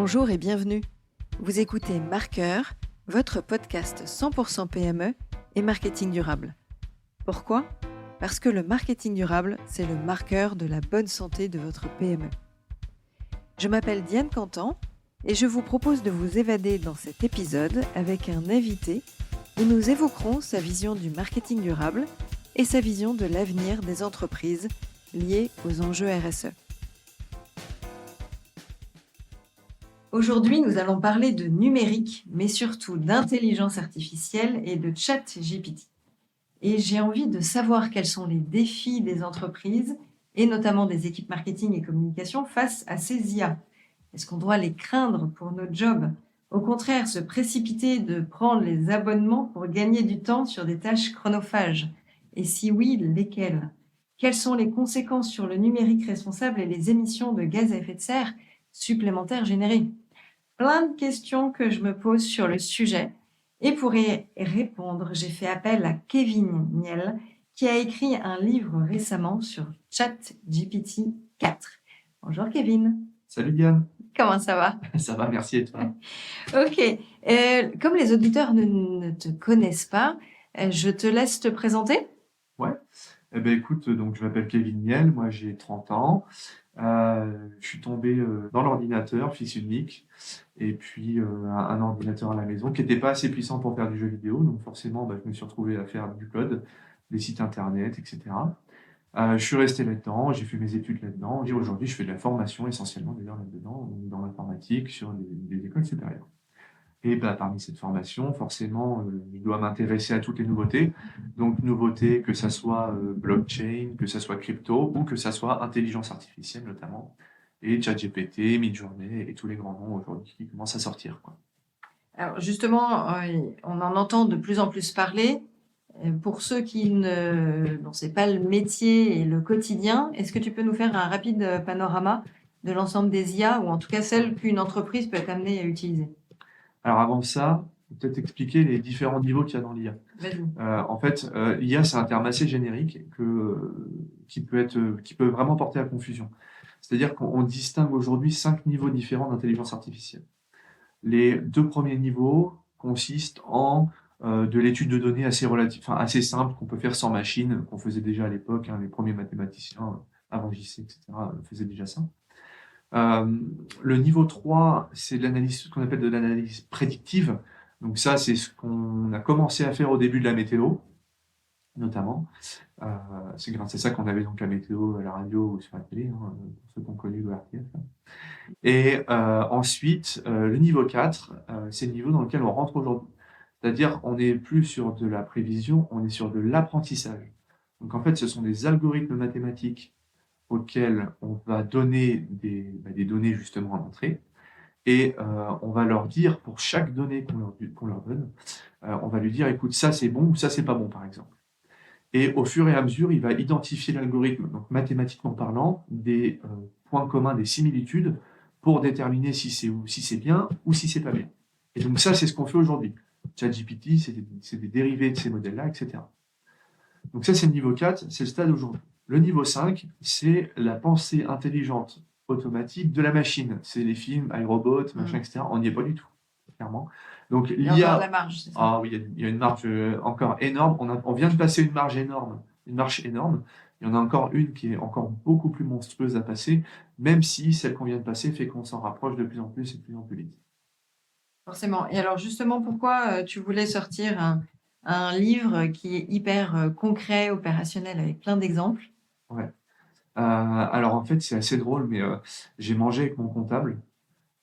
Bonjour et bienvenue. Vous écoutez Marqueur, votre podcast 100% PME et marketing durable. Pourquoi ? Parce que le marketing durable, c'est le marqueur de la bonne santé de votre PME. Je m'appelle Diane Cantan et je vous propose de vous évader dans cet épisode avec un invité où nous évoquerons sa vision du marketing durable et sa vision de l'avenir des entreprises liées aux enjeux RSE. Aujourd'hui, nous allons parler de numérique, mais surtout d'intelligence artificielle et de ChatGPT. Et j'ai envie de savoir quels sont les défis des entreprises, et notamment des équipes marketing et communication, face à ces IA. Est-ce qu'on doit les craindre pour notre job ? Au contraire, se précipiter de prendre les abonnements pour gagner du temps sur des tâches chronophages ? Et si oui, lesquelles ? Quelles sont les conséquences sur le numérique responsable et les émissions de gaz à effet de serre supplémentaires générées ? Plein de questions que je me pose sur le sujet. Et pour y répondre, j'ai fait appel à Kevin Niel, qui a écrit un livre récemment sur ChatGPT 4. Bonjour Kevin. Salut Diane. Comment ça va ? Ça va, merci et toi ? Ok. Comme les auditeurs ne te connaissent pas, je te laisse te présenter. Ouais. Eh ben écoute, donc je m'appelle Kevin Niel, moi j'ai 30 ans. Je suis tombé dans l'ordinateur, fils unique, et puis un ordinateur à la maison qui n'était pas assez puissant pour faire du jeu vidéo, donc forcément je me suis retrouvé à faire du code, des sites internet, etc. Je suis resté là-dedans, j'ai fait mes études là-dedans, et aujourd'hui je fais de la formation essentiellement d'ailleurs là-dedans, dans l'informatique, sur des écoles supérieures. Et parmi cette formation, forcément, il doit m'intéresser à toutes les nouveautés. Donc, nouveautés, que ça soit blockchain, que ça soit crypto, ou que ça soit intelligence artificielle notamment, et ChatGPT, Midjourney, et tous les grands noms aujourd'hui qui commencent à sortir, quoi. Alors justement, on en entend de plus en plus parler. Pour ceux dont c'est pas le métier et le quotidien, est-ce que tu peux nous faire un rapide panorama de l'ensemble des IA, ou en tout cas celles qu'une entreprise peut être amenée à utiliser ? Alors avant ça, je vais peut-être expliquer les différents niveaux qu'il y a dans l'IA. Vas-y. En fait, l'IA, c'est un terme assez générique qui peut vraiment porter à confusion. C'est-à-dire qu'on distingue aujourd'hui 5 niveaux différents d'intelligence artificielle. Les 2 premiers niveaux consistent en de l'étude de données assez simple qu'on peut faire sans machine, qu'on faisait déjà à l'époque, les premiers mathématiciens avant JC, etc., faisaient déjà ça. Le niveau 3, c'est de l'analyse, ce qu'on appelle de l'analyse prédictive. Donc ça, c'est ce qu'on a commencé à faire au début de la météo, notamment. C'est grâce à ça qu'on avait donc la météo à la radio ou sur la télé, pour ceux qui ont connu l'ORTF. Et ensuite, le niveau 4, c'est le niveau dans lequel on rentre aujourd'hui. C'est-à-dire, on n'est plus sur de la prévision, on est sur de l'apprentissage. Donc en fait, ce sont des algorithmes mathématiques auxquels on va donner des données justement à l'entrée, et on va leur dire, pour chaque donnée qu'on leur donne, on va lui dire, écoute, ça c'est bon ou ça c'est pas bon, par exemple. Et au fur et à mesure, il va identifier l'algorithme, donc mathématiquement parlant, des points communs, des similitudes, pour déterminer si c'est bien ou si c'est pas bien. Et donc ça, c'est ce qu'on fait aujourd'hui. ChatGPT, c'est des dérivés de ces modèles-là, etc. Donc ça, c'est le niveau 4, c'est le stade aujourd'hui. Le niveau 5, c'est la pensée intelligente automatique de la machine. C'est les films, iRobot, machin, etc. On n'y est pas du tout, clairement. Donc Il y a l'IA... encore de la marge, c'est ça ? Ah oui, il y a une marge encore énorme. On vient de passer une marche énorme. Il y en a encore une qui est encore beaucoup plus monstrueuse à passer, même si celle qu'on vient de passer fait qu'on s'en rapproche de plus en plus et de plus en plus vite. Forcément. Et alors justement, pourquoi tu voulais sortir un livre qui est hyper concret, opérationnel, avec plein d'exemples ? Ouais. Alors en fait, c'est assez drôle, mais j'ai mangé avec mon comptable.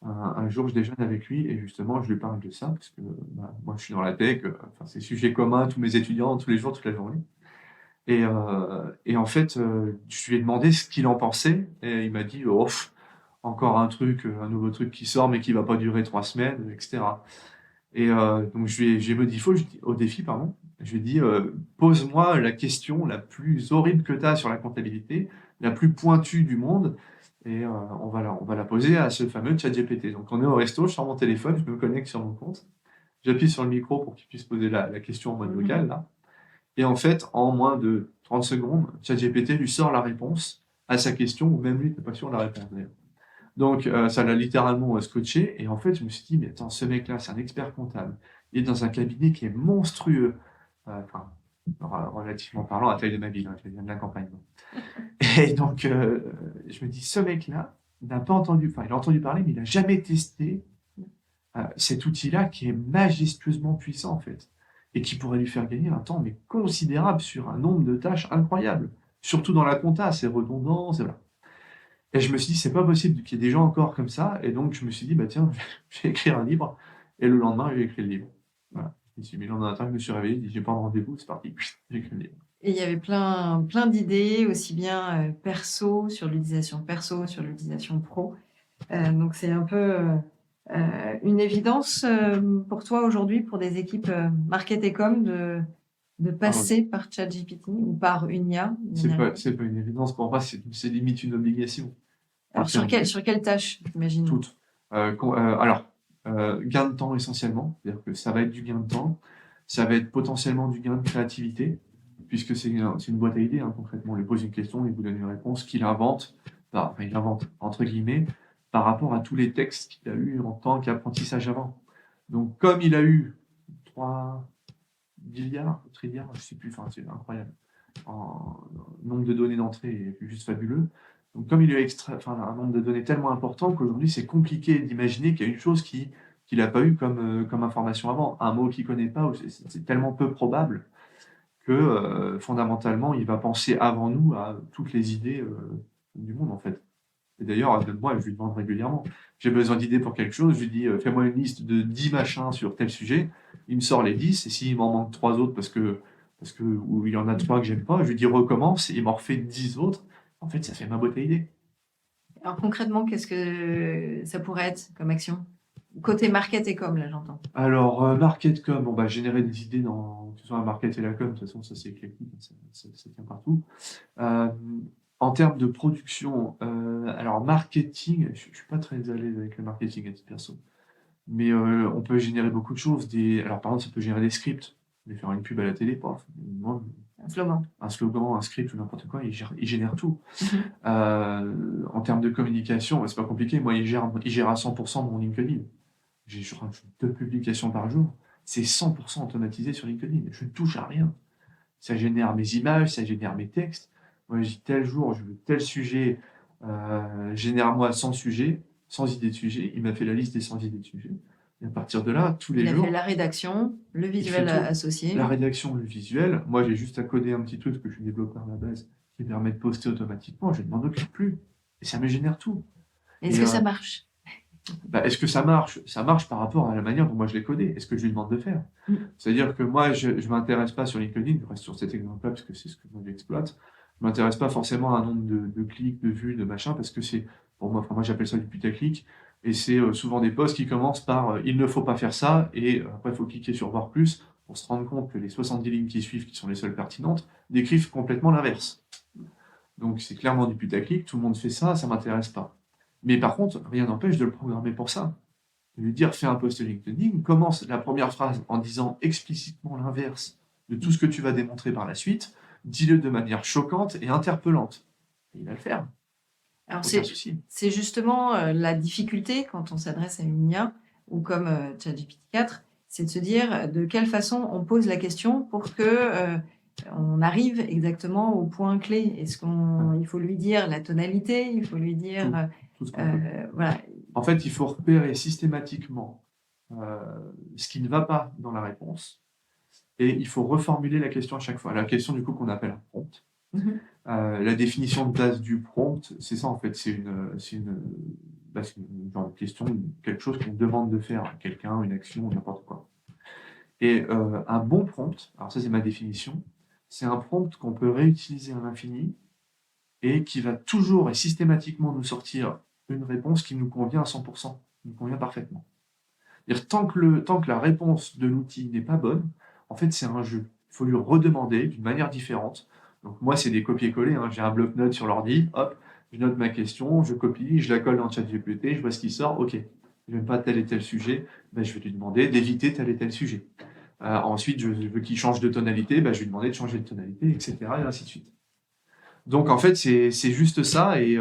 Un jour, je déjeune avec lui et justement, je lui parle de ça parce que moi, je suis dans la tech, c'est sujet commun, tous mes étudiants, tous les jours, toute la journée. Et en fait, je lui ai demandé ce qu'il en pensait et il m'a dit oh, encore un nouveau truc qui sort mais qui va pas durer 3 semaines, etc. Et donc j'ai modifié au défi, pardon. Je lui ai dit pose-moi la question la plus horrible que tu as sur la comptabilité, la plus pointue du monde. Et on va la poser à ce fameux ChatGPT. Donc on est au resto, je sors mon téléphone, je me connecte sur mon compte, j'appuie sur le micro pour qu'il puisse poser la question en mode vocal, là. Et en fait, en moins de 30 secondes, ChatGPT lui sort la réponse à sa question, ou même lui n'est pas sûr de la réponse d'ailleurs. Donc, ça l'a littéralement scotché. Et en fait, je me suis dit, mais attends, ce mec-là, c'est un expert comptable. Il est dans un cabinet qui est monstrueux. Enfin, relativement parlant, à taille de ma ville, hein, je viens de la campagne. Et donc, je me dis, ce mec-là n'a pas entendu, enfin, il a entendu parler, mais il n'a jamais testé cet outil-là qui est majestueusement puissant, en fait, et qui pourrait lui faire gagner un temps, mais considérable sur un nombre de tâches incroyable. Surtout dans la compta, c'est redondant, c'est voilà. Et je me suis dit, c'est pas possible qu'il y ait des gens encore comme ça. Et donc, je me suis dit, bah tiens, je vais écrire un livre. Et le lendemain, j'ai écrit le livre. Voilà. Je me suis mis le lendemain matin, je me suis réveillé, j'ai dit, j'ai pas de rendez-vous, c'est parti. J'ai écrit le livre. Et il y avait plein d'idées, aussi bien perso, sur l'utilisation pro. Donc, c'est un peu une évidence pour toi aujourd'hui, pour des équipes market et com, de passer par ChatGPT ou par une IA. C'est pas une évidence pour moi, c'est limite une obligation. Alors, sur quelle tâche, j'imagine? Toutes. Alors, gain de temps essentiellement, c'est-à-dire que ça va être du gain de temps, ça va être potentiellement du gain de créativité, puisque c'est une boîte à idées, hein, concrètement. On lui pose une question, il vous donne une réponse qu'il invente, enfin il invente, entre guillemets, par rapport à tous les textes qu'il a eu en tant qu'apprentissage avant. Donc, comme il a eu 3 milliards, trilliards, je sais plus, enfin c'est incroyable, en nombre de données d'entrée est juste fabuleux. Donc, comme il a un nombre de données tellement important qu'aujourd'hui, c'est compliqué d'imaginer qu'il y a une chose qu'il n'a pas eu comme information avant, un mot qu'il ne connaît pas, c'est tellement peu probable que fondamentalement, il va penser avant nous à toutes les idées du monde, en fait. Et d'ailleurs, moi, je lui demande régulièrement, j'ai besoin d'idées pour quelque chose, je lui dis, fais-moi une liste de 10 machins sur tel sujet, il me sort les 10, et s'il m'en manque 3 autres parce que ou il y en a 3 que j'aime pas, je lui dis recommence, et il m'en refait 10 autres. En fait, ça fait ma boîte à idées. Alors concrètement, qu'est-ce que ça pourrait être comme action? Côté market et com, là, j'entends. Alors, market com, bon, bah, générer des idées que ce soit la market et la com, de toute façon, ça c'est éclectique, ça tient partout. En termes de production, alors marketing, je suis pas très à l'aise avec le marketing à titre perso, mais on peut générer beaucoup de choses. Alors, par exemple, ça peut générer des scripts. Je vais faire une pub à la télé, Un slogan. Un slogan, un script ou n'importe quoi, il génère tout. En termes de communication, c'est pas compliqué. Moi, il gère à 100% mon LinkedIn. J'ai 2 publications par jour. C'est 100% automatisé sur LinkedIn. Je ne touche à rien. Ça génère mes images, ça génère mes textes. Moi, je dis tel jour, je veux tel sujet, génère-moi 100 sujets, 100 idées de sujets. Il m'a fait la liste des 100 idées de sujets. Et à partir de là, tous les jours... Il a fait la rédaction, le visuel associé. La rédaction, le visuel. Moi, j'ai juste à coder un petit truc, parce que je suis développeur à la base, qui permet de poster automatiquement. Je ne m'en occupe plus. Et ça me génère tout. Est-ce que ça marche? Est-ce que ça marche? Ça marche par rapport à la manière dont moi je l'ai codé. Est-ce que je lui demande de faire? C'est-à-dire que moi, je ne m'intéresse pas sur LinkedIn, je reste sur cet exemple-là, parce que c'est ce que moi j'exploite. Je ne m'intéresse pas forcément à un nombre de clics, de vues, de machin, parce que c'est, pour moi, moi j'appelle ça du putaclic, et c'est souvent des posts qui commencent par il ne faut pas faire ça, et après il faut cliquer sur voir plus pour se rendre compte que les 70 lignes qui suivent, qui sont les seules pertinentes, décrivent complètement l'inverse. Donc c'est clairement du putaclic, tout le monde fait ça, ça ne m'intéresse pas. Mais par contre, rien n'empêche de le programmer pour ça. De lui dire, fais un post LinkedIn, commence la première phrase en disant explicitement l'inverse de tout ce que tu vas démontrer par la suite, dis-le de manière choquante et interpellante. Et il va le faire. Alors c'est justement la difficulté quand on s'adresse à une IA, ou comme ChatGPT 4, c'est de se dire de quelle façon on pose la question pour que on arrive exactement au point clé. Est-ce qu'il faut lui dire la tonalité, il faut lui dire... Tout voilà. En fait, il faut repérer systématiquement ce qui ne va pas dans la réponse, et il faut reformuler la question à chaque fois. La question, du coup, qu'on appelle un prompt. La définition de base du prompt, c'est ça, en fait. C'est une genre de question, quelque chose qu'on demande de faire à quelqu'un, une action, n'importe quoi. Et un bon prompt, alors ça, c'est ma définition, c'est un prompt qu'on peut réutiliser à l'infini et qui va toujours et systématiquement nous sortir une réponse qui nous convient à 100%, qui nous convient parfaitement. Tant que la réponse de l'outil n'est pas bonne, en fait, c'est un jeu. Il faut lui redemander d'une manière différente. Donc moi, c'est des copier-coller. Hein. J'ai un bloc-notes sur l'ordi, hop, je note ma question, je copie, je la colle dans ChatGPT, je vois ce qui sort, ok, je n'aime pas tel et tel sujet, je vais lui demander d'éviter tel et tel sujet. Ensuite, je veux qu'il change de tonalité, je vais lui demander de changer de tonalité, etc. et ainsi de suite. Donc en fait, c'est juste ça, et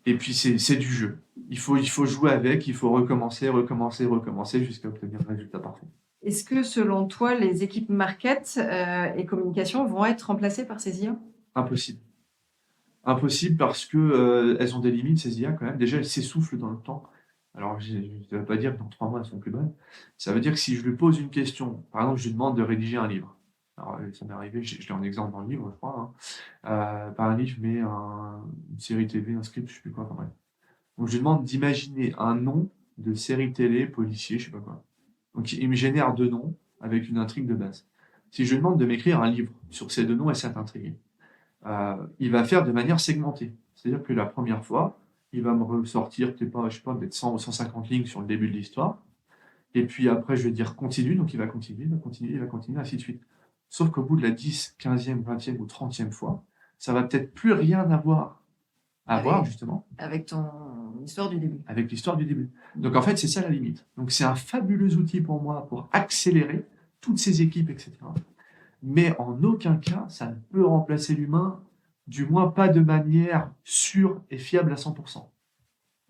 Et puis, c'est du jeu. Il faut jouer avec, il faut recommencer jusqu'à obtenir le résultat parfait. Est-ce que, selon toi, les équipes market et communication vont être remplacées par ces IA? Impossible. Impossible parce que elles ont des limites, ces IA, quand même. Déjà, elles s'essoufflent dans le temps. Alors, ça ne veut pas dire que dans 3 mois, elles sont plus bonnes. Ça veut dire que si je lui pose une question, par exemple, je lui demande de rédiger un livre. Alors, ça m'est arrivé, je l'ai en exemple dans le livre, je crois, hein. Pas un livre, mais une série TV, un script, je sais plus quoi, enfin bref. Donc, je lui demande d'imaginer un nom de série télé, policier, je sais pas quoi. Donc, il me génère 2 noms avec une intrigue de base. Si je lui demande de m'écrire un livre sur ces 2 noms et cette intrigue, il va faire de manière segmentée. C'est-à-dire que la première fois, il va me ressortir peut-être 100 ou 150 lignes sur le début de l'histoire. Et puis après, je vais dire continue, donc il va continuer, ainsi de suite. Sauf qu'au bout de la 10, 15e, 20e ou 30e fois, ça va peut-être plus rien avoir à voir, justement, Avec ton histoire du début. avec l'histoire du début. Donc en fait, c'est ça la limite. Donc c'est un fabuleux outil pour moi pour accélérer toutes ces équipes, etc. Mais en aucun cas, ça ne peut remplacer l'humain, du moins pas de manière sûre et fiable à 100%.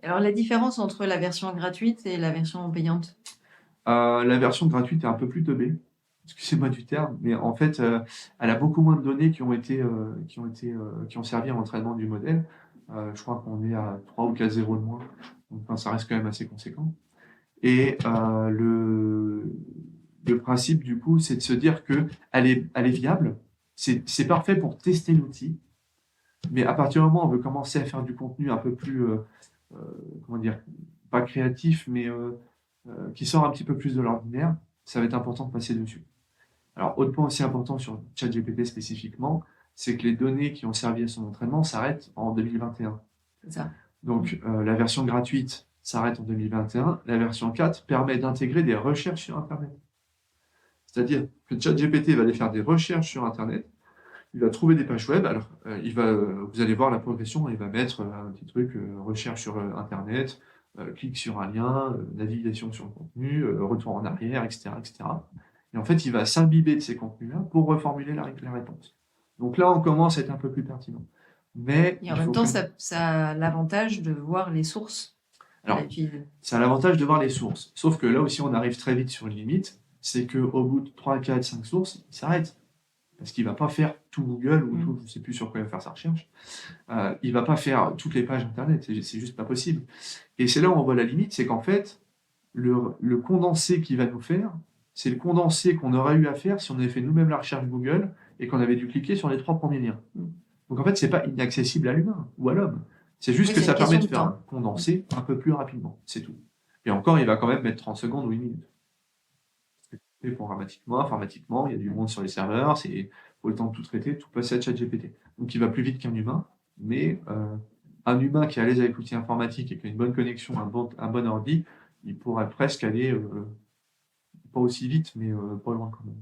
Alors, la différence entre la version gratuite et la version payante? La version gratuite est un peu plus teubée, excusez-moi du terme, mais en fait, elle a beaucoup moins de données qui ont servi à l'entraînement du modèle. Je crois qu'on est à 3 ou 4 zéros de moins, donc enfin, ça reste quand même assez conséquent. Et le principe, du coup, c'est de se dire qu'elle est viable, c'est parfait pour tester l'outil, mais à partir du moment où on veut commencer à faire du contenu un peu plus, comment dire, pas créatif, mais qui sort un petit peu plus de l'ordinaire, ça va être important de passer dessus. Alors, autre point aussi important sur ChatGPT spécifiquement, c'est que les données qui ont servi à son entraînement s'arrêtent en 2021. C'est ça. Donc, la version gratuite s'arrête en 2021. La version 4 permet d'intégrer des recherches sur Internet. C'est-à-dire que ChatGPT va aller faire des recherches sur Internet, il va trouver des pages web. Alors, vous allez voir la progression, il va mettre un petit truc, recherche sur Internet, clic sur un lien, navigation sur le contenu, retour en arrière, etc., etc. Et en fait, il va s'imbiber de ces contenus-là pour reformuler la réponse. Donc là, on commence à être un peu plus pertinent. Mais Et en même temps, ça a l'avantage de voir les sources. Alors, ça a l'avantage de voir les sources. Sauf que là aussi, on arrive très vite sur une limite, c'est qu'au bout de 3, 4, 5 sources, il s'arrête. Parce qu'il ne va pas faire tout Google ou tout, je ne sais plus sur quoi il va faire sa recherche. Il ne va pas faire toutes les pages Internet, c'est juste pas possible. Et c'est là où on voit la limite, c'est qu'en fait, le condensé qu'il va nous faire, c'est le condensé qu'on aurait eu à faire si on avait fait nous-mêmes la recherche Google et qu'on avait dû cliquer sur les 3 premiers liens. Donc en fait, ce n'est pas inaccessible à l'humain ou à l'homme. C'est juste que ça permet de faire un condensé un peu plus rapidement, c'est tout. Et encore, il va quand même mettre 30 secondes ou 1 minute. Et programmatiquement, informatiquement, il y a du monde sur les serveurs, c'est faut le temps de tout traiter, de tout passer à ChatGPT. Donc il va plus vite qu'un humain, mais un humain qui est à l'aise avec l'outil informatique et qui a une bonne connexion, un bon ordi, il pourrait presque aller, pas aussi vite, mais pas loin quand même.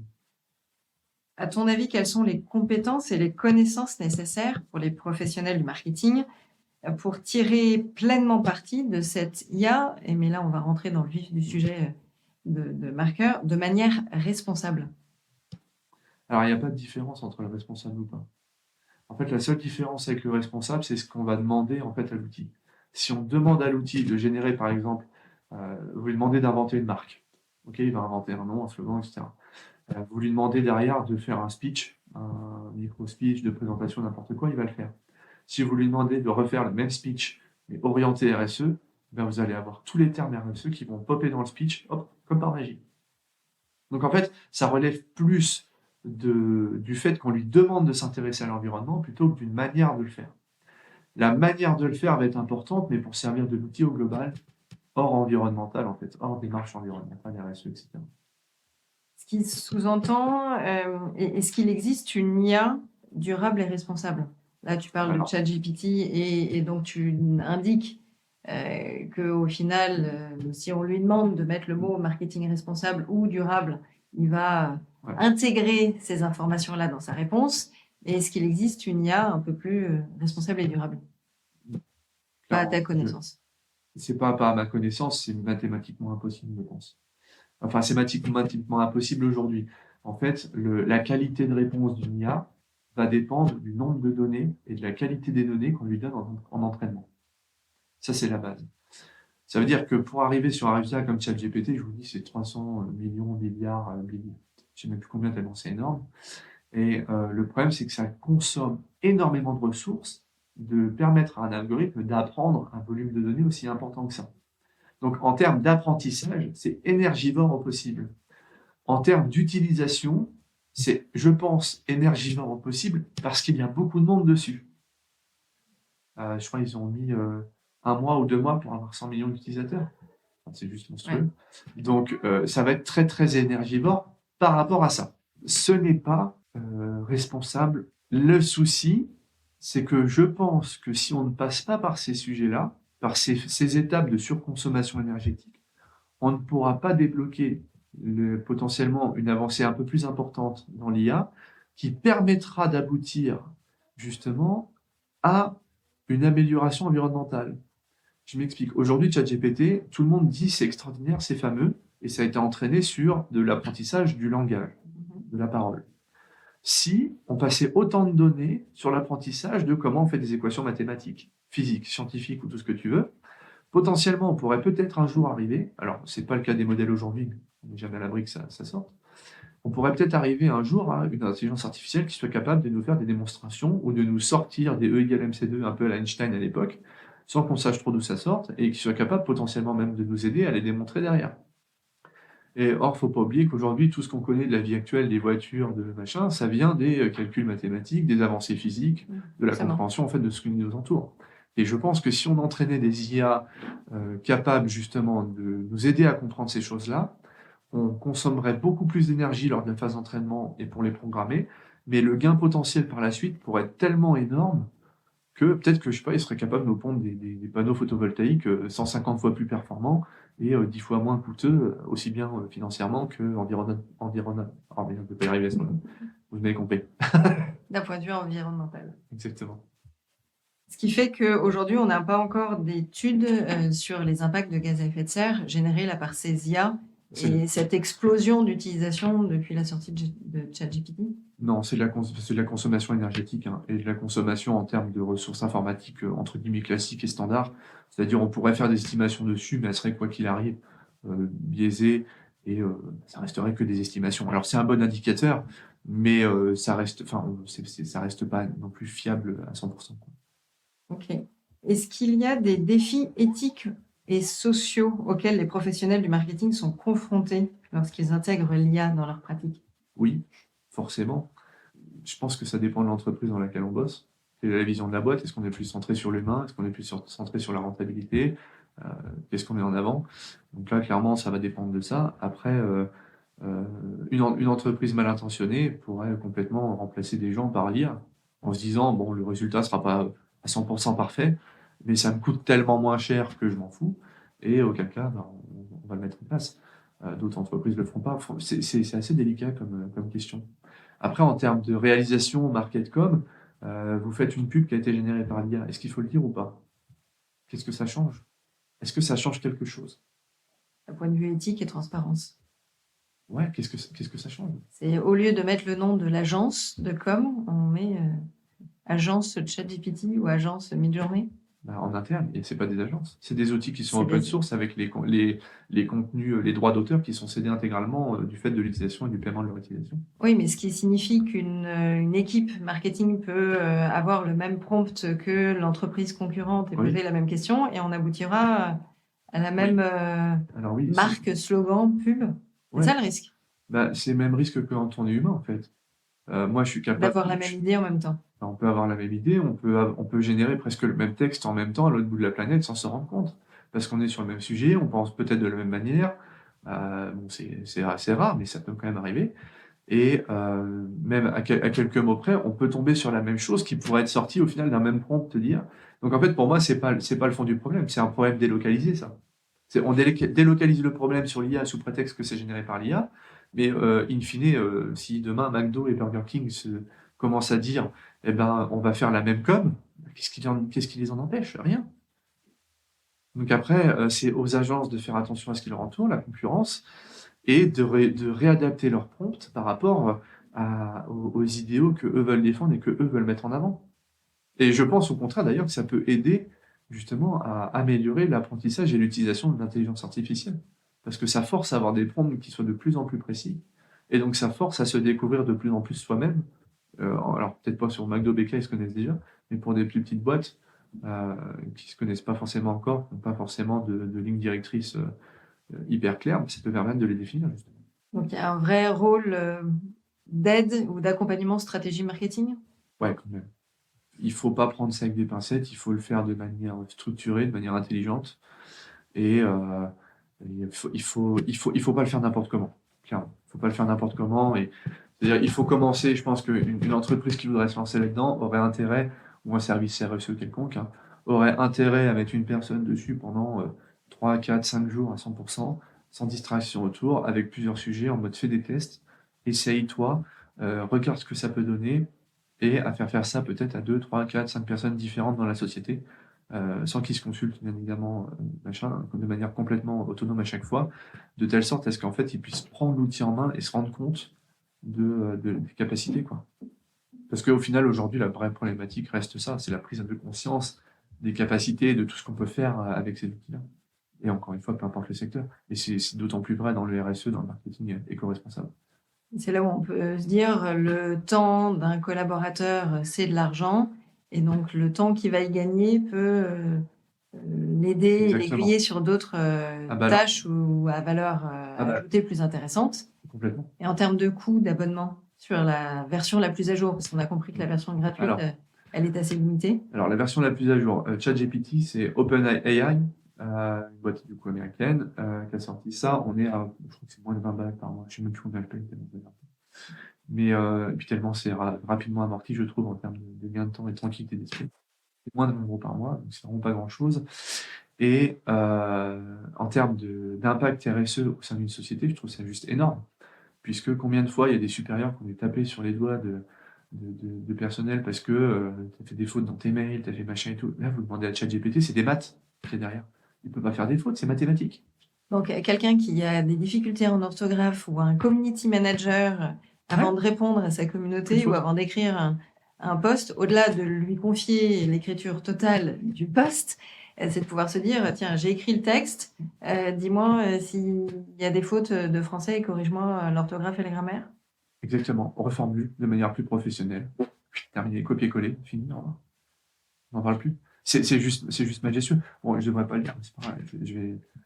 À ton avis, quelles sont les compétences et les connaissances nécessaires pour les professionnels du marketing pour tirer pleinement parti de cette IA, mais là on va rentrer dans le vif du sujet de marqueur, de manière responsable? Alors, il n'y a pas de différence entre le responsable ou pas. En fait, la seule différence avec le responsable, c'est ce qu'on va demander en fait à l'outil. Si on demande à l'outil de générer, par exemple, vous lui demandez d'inventer une marque. Ok, il va inventer un nom, un slogan, etc. Vous lui demandez derrière de faire un speech, un micro-speech de présentation, n'importe quoi, il va le faire. Si vous lui demandez de refaire le même speech, mais orienté RSE, ben vous allez avoir tous les termes RSE qui vont popper dans le speech, hop, comme par magie. Donc en fait, ça relève plus du fait qu'on lui demande de s'intéresser à l'environnement plutôt que d'une manière de le faire. La manière de le faire va être importante, mais pour servir de l'outil au global, hors environnemental en fait, hors démarche environnementale, RSE, etc. Ce qui sous-entend, est-ce qu'il existe une IA durable et responsable? Là, tu parles de ChatGPT et donc tu indiques qu'au final, si on lui demande de mettre le mot marketing responsable ou durable, il va intégrer ces informations-là dans sa réponse. Et est-ce qu'il existe une IA un peu plus responsable et durable? Pas à ta connaissance. C'est pas à ma connaissance, c'est mathématiquement impossible, je pense. Enfin, c'est mathématiquement impossible aujourd'hui. En fait, la qualité de réponse d'une IA va dépendre du nombre de données et de la qualité des données qu'on lui donne en entraînement. Ça, c'est la base. Ça veut dire que pour arriver sur un résultat comme ChatGPT, je vous dis, c'est 300 millions, milliards, milliards, je ne sais même plus combien tellement c'est énorme. Et le problème, c'est que ça consomme énormément de ressources de permettre à un algorithme d'apprendre un volume de données aussi important que ça. Donc, en termes d'apprentissage, c'est énergivore au possible. En termes d'utilisation, c'est, je pense, énergivore au possible parce qu'il y a beaucoup de monde dessus. Je crois qu'ils ont mis 1 mois ou 2 mois pour avoir 100 millions d'utilisateurs. Enfin, c'est juste monstrueux. Ouais. Donc, ça va être très, très énergivore par rapport à ça. Ce n'est pas responsable. Le souci, c'est que je pense que si on ne passe pas par ces sujets-là, par ces étapes de surconsommation énergétique, on ne pourra pas débloquer potentiellement une avancée un peu plus importante dans l'IA qui permettra d'aboutir justement à une amélioration environnementale. Je m'explique. Aujourd'hui, ChatGPT, tout le monde dit c'est extraordinaire, c'est fameux, et ça a été entraîné sur de l'apprentissage du langage, de la parole. Si on passait autant de données sur l'apprentissage de comment on fait des équations mathématiques, physiques, scientifiques ou tout ce que tu veux, potentiellement, on pourrait peut-être un jour arriver, alors c'est pas le cas des modèles aujourd'hui, on n'est jamais à l'abri que ça sorte, on pourrait peut-être arriver un jour à une intelligence artificielle qui soit capable de nous faire des démonstrations ou de nous sortir des E égale MC2 un peu à l'Einstein à l'époque, sans qu'on sache trop d'où ça sorte, et qui soit capable potentiellement même de nous aider à les démontrer derrière. Et or, faut pas oublier qu'aujourd'hui, tout ce qu'on connaît de la vie actuelle, des voitures, de machin, ça vient des calculs mathématiques, des avancées physiques, de la compréhension en fait de ce qui nous entoure. Et je pense que si on entraînait des IA capables justement de nous aider à comprendre ces choses-là, on consommerait beaucoup plus d'énergie lors de la phase d'entraînement et pour les programmer, mais le gain potentiel par la suite pourrait être tellement énorme que peut-être que, je sais pas, ils seraient capables de nous pondre des panneaux photovoltaïques 150 fois plus performants et 10 fois moins coûteux, aussi bien financièrement que environnement. Oh, mais on ne peut pas y arriver à ce moment-là. Vous m'avez compris. D'un point de vue environnemental. Exactement. Ce qui fait qu'aujourd'hui, on n'a pas encore d'études sur les impacts de gaz à effet de serre générés là, par ces IA et cette explosion d'utilisation depuis la sortie de ChatGPT. Non, c'est de la consommation énergétique hein, et de la consommation en termes de ressources informatiques entre guillemets classiques et standards. C'est-à-dire, on pourrait faire des estimations dessus, mais elles seraient quoi qu'il arrive biaisées et ça resterait que des estimations. Alors, c'est un bon indicateur, mais ça reste pas non plus fiable à 100%. Ok. Est-ce qu'il y a des défis éthiques et sociaux auxquels les professionnels du marketing sont confrontés lorsqu'ils intègrent l'IA dans leur pratique? Oui, forcément. Je pense que ça dépend de l'entreprise dans laquelle on bosse. Quelle est la vision de la boîte? Est-ce qu'on est plus centré sur l'humain? Est-ce qu'on est plus centré sur la rentabilité? Qu'est-ce qu'on met en avant? Donc là, clairement, ça va dépendre de ça. Après, une entreprise mal intentionnée pourrait complètement remplacer des gens par l'IA en se disant, bon, le résultat ne sera pas à 100% parfait, mais ça me coûte tellement moins cher que je m'en fous. Et auquel cas, ben, on va le mettre en place. D'autres entreprises ne le feront pas. C'est assez délicat comme question. Après, en termes de réalisation market-com, vous faites une pub qui a été générée par l'IA. Est-ce qu'il faut le dire ou pas? Qu'est-ce que ça change? Est-ce que ça change quelque chose? D'un point de vue éthique et transparence. Ouais, qu'est-ce que ça change? C'est au lieu de mettre le nom de l'agence de com, on met agence ChatGPT ou agence Midjourney. Bah, en interne, et c'est pas des agences. C'est des outils qui sont open source avec les contenus, les droits d'auteur qui sont cédés intégralement du fait de l'utilisation et du paiement de leur utilisation. Oui, mais ce qui signifie qu'une équipe marketing peut avoir le même prompt que l'entreprise concurrente et poser la même question et on aboutira à la même marque, slogan, pub. C'est ça le risque. Bah, c'est le même risque que quand on est humain en fait. Moi, je suis capable d'avoir la même idée en même temps. On peut avoir la même idée, on peut générer presque le même texte en même temps à l'autre bout de la planète sans se rendre compte. Parce qu'on est sur le même sujet, on pense peut-être de la même manière. Bon, c'est assez rare, mais ça peut quand même arriver. Et même à quelques mots près, on peut tomber sur la même chose qui pourrait être sortie au final d'un même prompt, te dire. Donc en fait, pour moi, c'est pas le fond du problème, c'est un problème délocalisé, ça. On délocalise le problème sur l'IA sous prétexte que c'est généré par l'IA, mais in fine, si demain McDo et Burger King commencent à dire eh ben, on va faire la même com, qu'est-ce qui les en empêche? Rien. Donc après, c'est aux agences de faire attention à ce qui leur entoure, la concurrence, et de réadapter leur prompt par rapport aux idéaux que eux veulent défendre et que eux veulent mettre en avant. Et je pense au contraire d'ailleurs que ça peut aider justement à améliorer l'apprentissage et l'utilisation de l'intelligence artificielle. Parce que ça force à avoir des prompts qui soient de plus en plus précis, et donc ça force à se découvrir de plus en plus soi-même. Alors peut-être pas sur McDo, BK, ils se connaissent déjà, mais pour des plus petites boîtes qui se connaissent pas forcément encore, qui n'ont pas forcément de ligne directrice hyper claire, ça peut permettre de les définir, justement. Donc, il y a un vrai rôle d'aide ou d'accompagnement stratégie marketing? Ouais, quand même. Il faut pas prendre ça avec des pincettes, il faut le faire de manière structurée, de manière intelligente, et il faut pas le faire n'importe comment, clairement. Il faut pas le faire n'importe comment, et c'est-à-dire il faut commencer. Je pense qu'une entreprise qui voudrait se lancer là-dedans aurait intérêt, ou un service RSE quelconque, hein, aurait intérêt à mettre une personne dessus pendant 3, 4, 5 jours à 100%, sans distraction autour, avec plusieurs sujets, en mode fais des tests, essaye-toi, regarde ce que ça peut donner, et à faire ça peut-être à 2, 3, 4, 5 personnes différentes dans la société, sans qu'ils se consultent, bien évidemment, de manière complètement autonome à chaque fois, de telle sorte à ce qu'en fait, ils puissent prendre l'outil en main et se rendre compte des capacités, quoi. Parce qu'au final, aujourd'hui, la vraie problématique reste ça, c'est la prise de conscience des capacités, de tout ce qu'on peut faire avec ces outils-là. Et encore une fois, peu importe le secteur. Et c'est d'autant plus vrai dans le RSE, dans le marketing éco-responsable. C'est là où on peut se dire le temps d'un collaborateur, c'est de l'argent, et donc le temps qu'il va y gagner peut l'aider et Exactement. l'aiguiller sur d'autres Ah bah alors. tâches ou à valeur Ah bah. ajoutée plus intéressante. Complètement. Et en termes de coût d'abonnement sur la version la plus à jour, parce qu'on a compris que la version gratuite, Alors. elle est assez limitée. Alors, la version la plus à jour, ChatGPT, c'est OpenAI, une boîte du coup américaine, qui a sorti ça. On est à, je crois que c'est moins de 20 balles par mois. Je sais même plus combien je paye. Mais et puis tellement c'est rapidement amorti, je trouve, en termes de gain de temps et de tranquillité d'esprit. C'est moins de 20 € par mois, donc c'est vraiment pas grand-chose. Et en termes d'impact RSE au sein d'une société, je trouve ça juste énorme. Puisque combien de fois il y a des supérieurs qui ont été tapés sur les doigts de personnel parce que tu as fait des fautes dans tes mails, tu as fait machin et tout. Là, vous demandez à ChatGPT, c'est des maths qui est derrière. Il ne peut pas faire des fautes, c'est mathématique. Donc, quelqu'un qui a des difficultés en orthographe ou un community manager, avant de répondre à sa communauté ou avant d'écrire un post, au-delà de lui confier l'écriture totale du post, c'est de pouvoir se dire, tiens, j'ai écrit le texte, dis-moi s'il y a des fautes de français et corrige-moi l'orthographe et la grammaire. Exactement, on reformule de manière plus professionnelle. Terminé, copier-coller, fini, on n'en parle plus. C'est juste majestueux. Bon, je devrais pas le dire, c'est pas grave.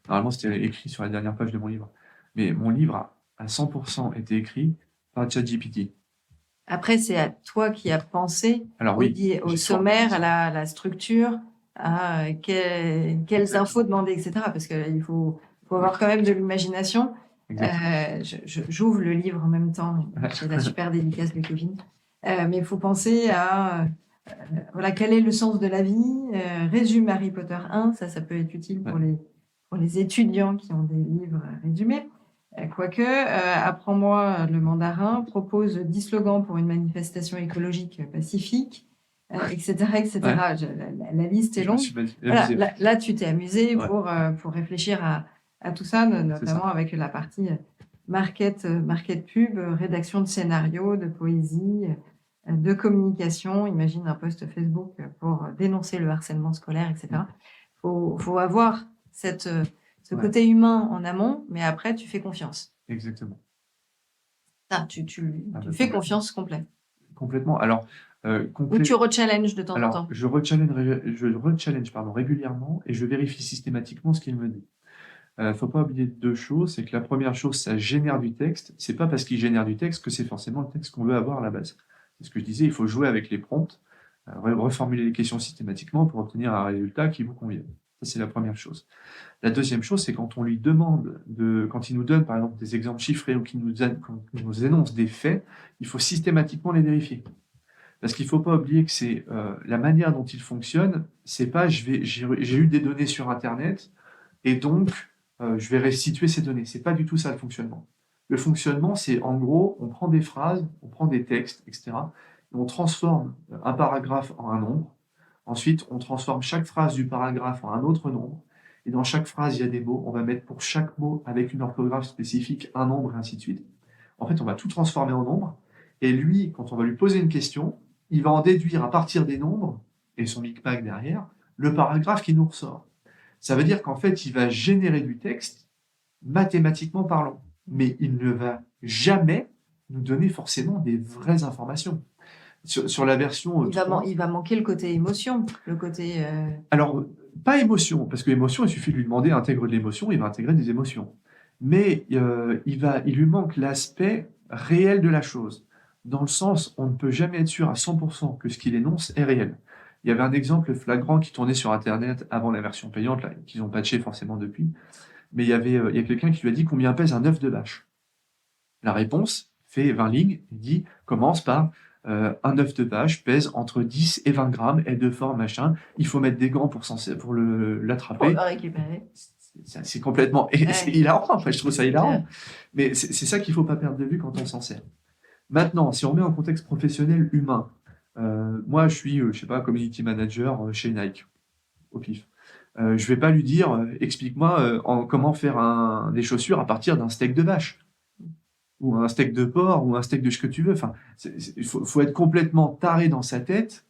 Normalement, c'était écrit sur la dernière page de mon livre. Mais mon livre a à 100% été écrit par ChatGPT. Après, c'est à toi qui as pensé au sommaire, à la structure, à quelles infos demander, etc. Parce qu'il faut avoir quand même de l'imagination. J'ouvre le livre en même temps. J'ai la super dédicace de Kevin. Mais il faut penser à voilà, quel est le sens de la vie. Résume Harry Potter 1, ça peut être utile pour les étudiants qui ont des livres résumés. Quoique, apprends-moi le mandarin, propose 10 slogans pour une manifestation écologique pacifique, etc. etc. La liste est longue. Voilà, là, tu t'es amusé pour réfléchir à tout ça, notamment avec la partie market pub, rédaction de scénarios, de poésie, de communication. Imagine un post Facebook pour dénoncer le harcèlement scolaire, etc. Faut avoir ce côté humain en amont, mais après, tu fais confiance. Exactement. Tu fais confiance complète. Complètement. Alors, ou tu rechallenges de temps en temps. Je rechallenge régulièrement et je vérifie systématiquement ce qu'il me dit. Faut pas oublier deux choses, c'est que la première chose, ça génère du texte. C'est pas parce qu'il génère du texte que c'est forcément le texte qu'on veut avoir à la base. C'est ce que je disais, il faut jouer avec les prompts, reformuler les questions systématiquement pour obtenir un résultat qui vous convienne. Ça, c'est la première chose. La deuxième chose, c'est quand on lui demande quand il nous donne, par exemple, des exemples chiffrés ou qu'il nous énonce des faits, il faut systématiquement les vérifier. Parce qu'il ne faut pas oublier que c'est la manière dont il fonctionne, c'est pas j'ai eu des données sur Internet et donc je vais restituer ces données. C'est pas du tout ça le fonctionnement. Le fonctionnement, c'est en gros, on prend des phrases, on prend des textes, etc. Et on transforme un paragraphe en un nombre. Ensuite, on transforme chaque phrase du paragraphe en un autre nombre. Et dans chaque phrase, il y a des mots. On va mettre pour chaque mot, avec une orthographe spécifique, un nombre, et ainsi de suite. En fait, on va tout transformer en nombre. Et lui, quand on va lui poser une question, il va en déduire à partir des nombres, et son micmac derrière, le paragraphe qui nous ressort. Ça veut dire qu'en fait, il va générer du texte mathématiquement parlant, mais il ne va jamais nous donner forcément des vraies informations. Sur la version 3, Il va manquer le côté émotion, le côté... alors, pas émotion, parce que l'émotion, il suffit de lui demander intègre de l'émotion, il va intégrer des émotions. Mais il lui manque l'aspect réel de la chose. Dans le sens, on ne peut jamais être sûr à 100% que ce qu'il énonce est réel. Il y avait un exemple flagrant qui tournait sur Internet avant la version payante, là, qu'ils ont patché forcément depuis. Mais il y a quelqu'un qui lui a dit combien pèse un œuf de vache. La réponse fait 20 lignes, il dit commence par un œuf de vache pèse entre 10 et 20 grammes, est de forme machin, il faut mettre des gants pour l'attraper. Pour le récupérer. C'est complètement... C'est hilarant, enfin, je trouve ça hilarant. Mais c'est ça qu'il ne faut pas perdre de vue quand on s'en sert. Maintenant, si on met en contexte professionnel humain, moi je suis, je sais pas, community manager chez Nike, au pif. Je vais pas lui dire, explique-moi comment faire des chaussures à partir d'un steak de vache, ou un steak de porc, ou un steak de ce que tu veux. Enfin, il faut être complètement taré dans sa tête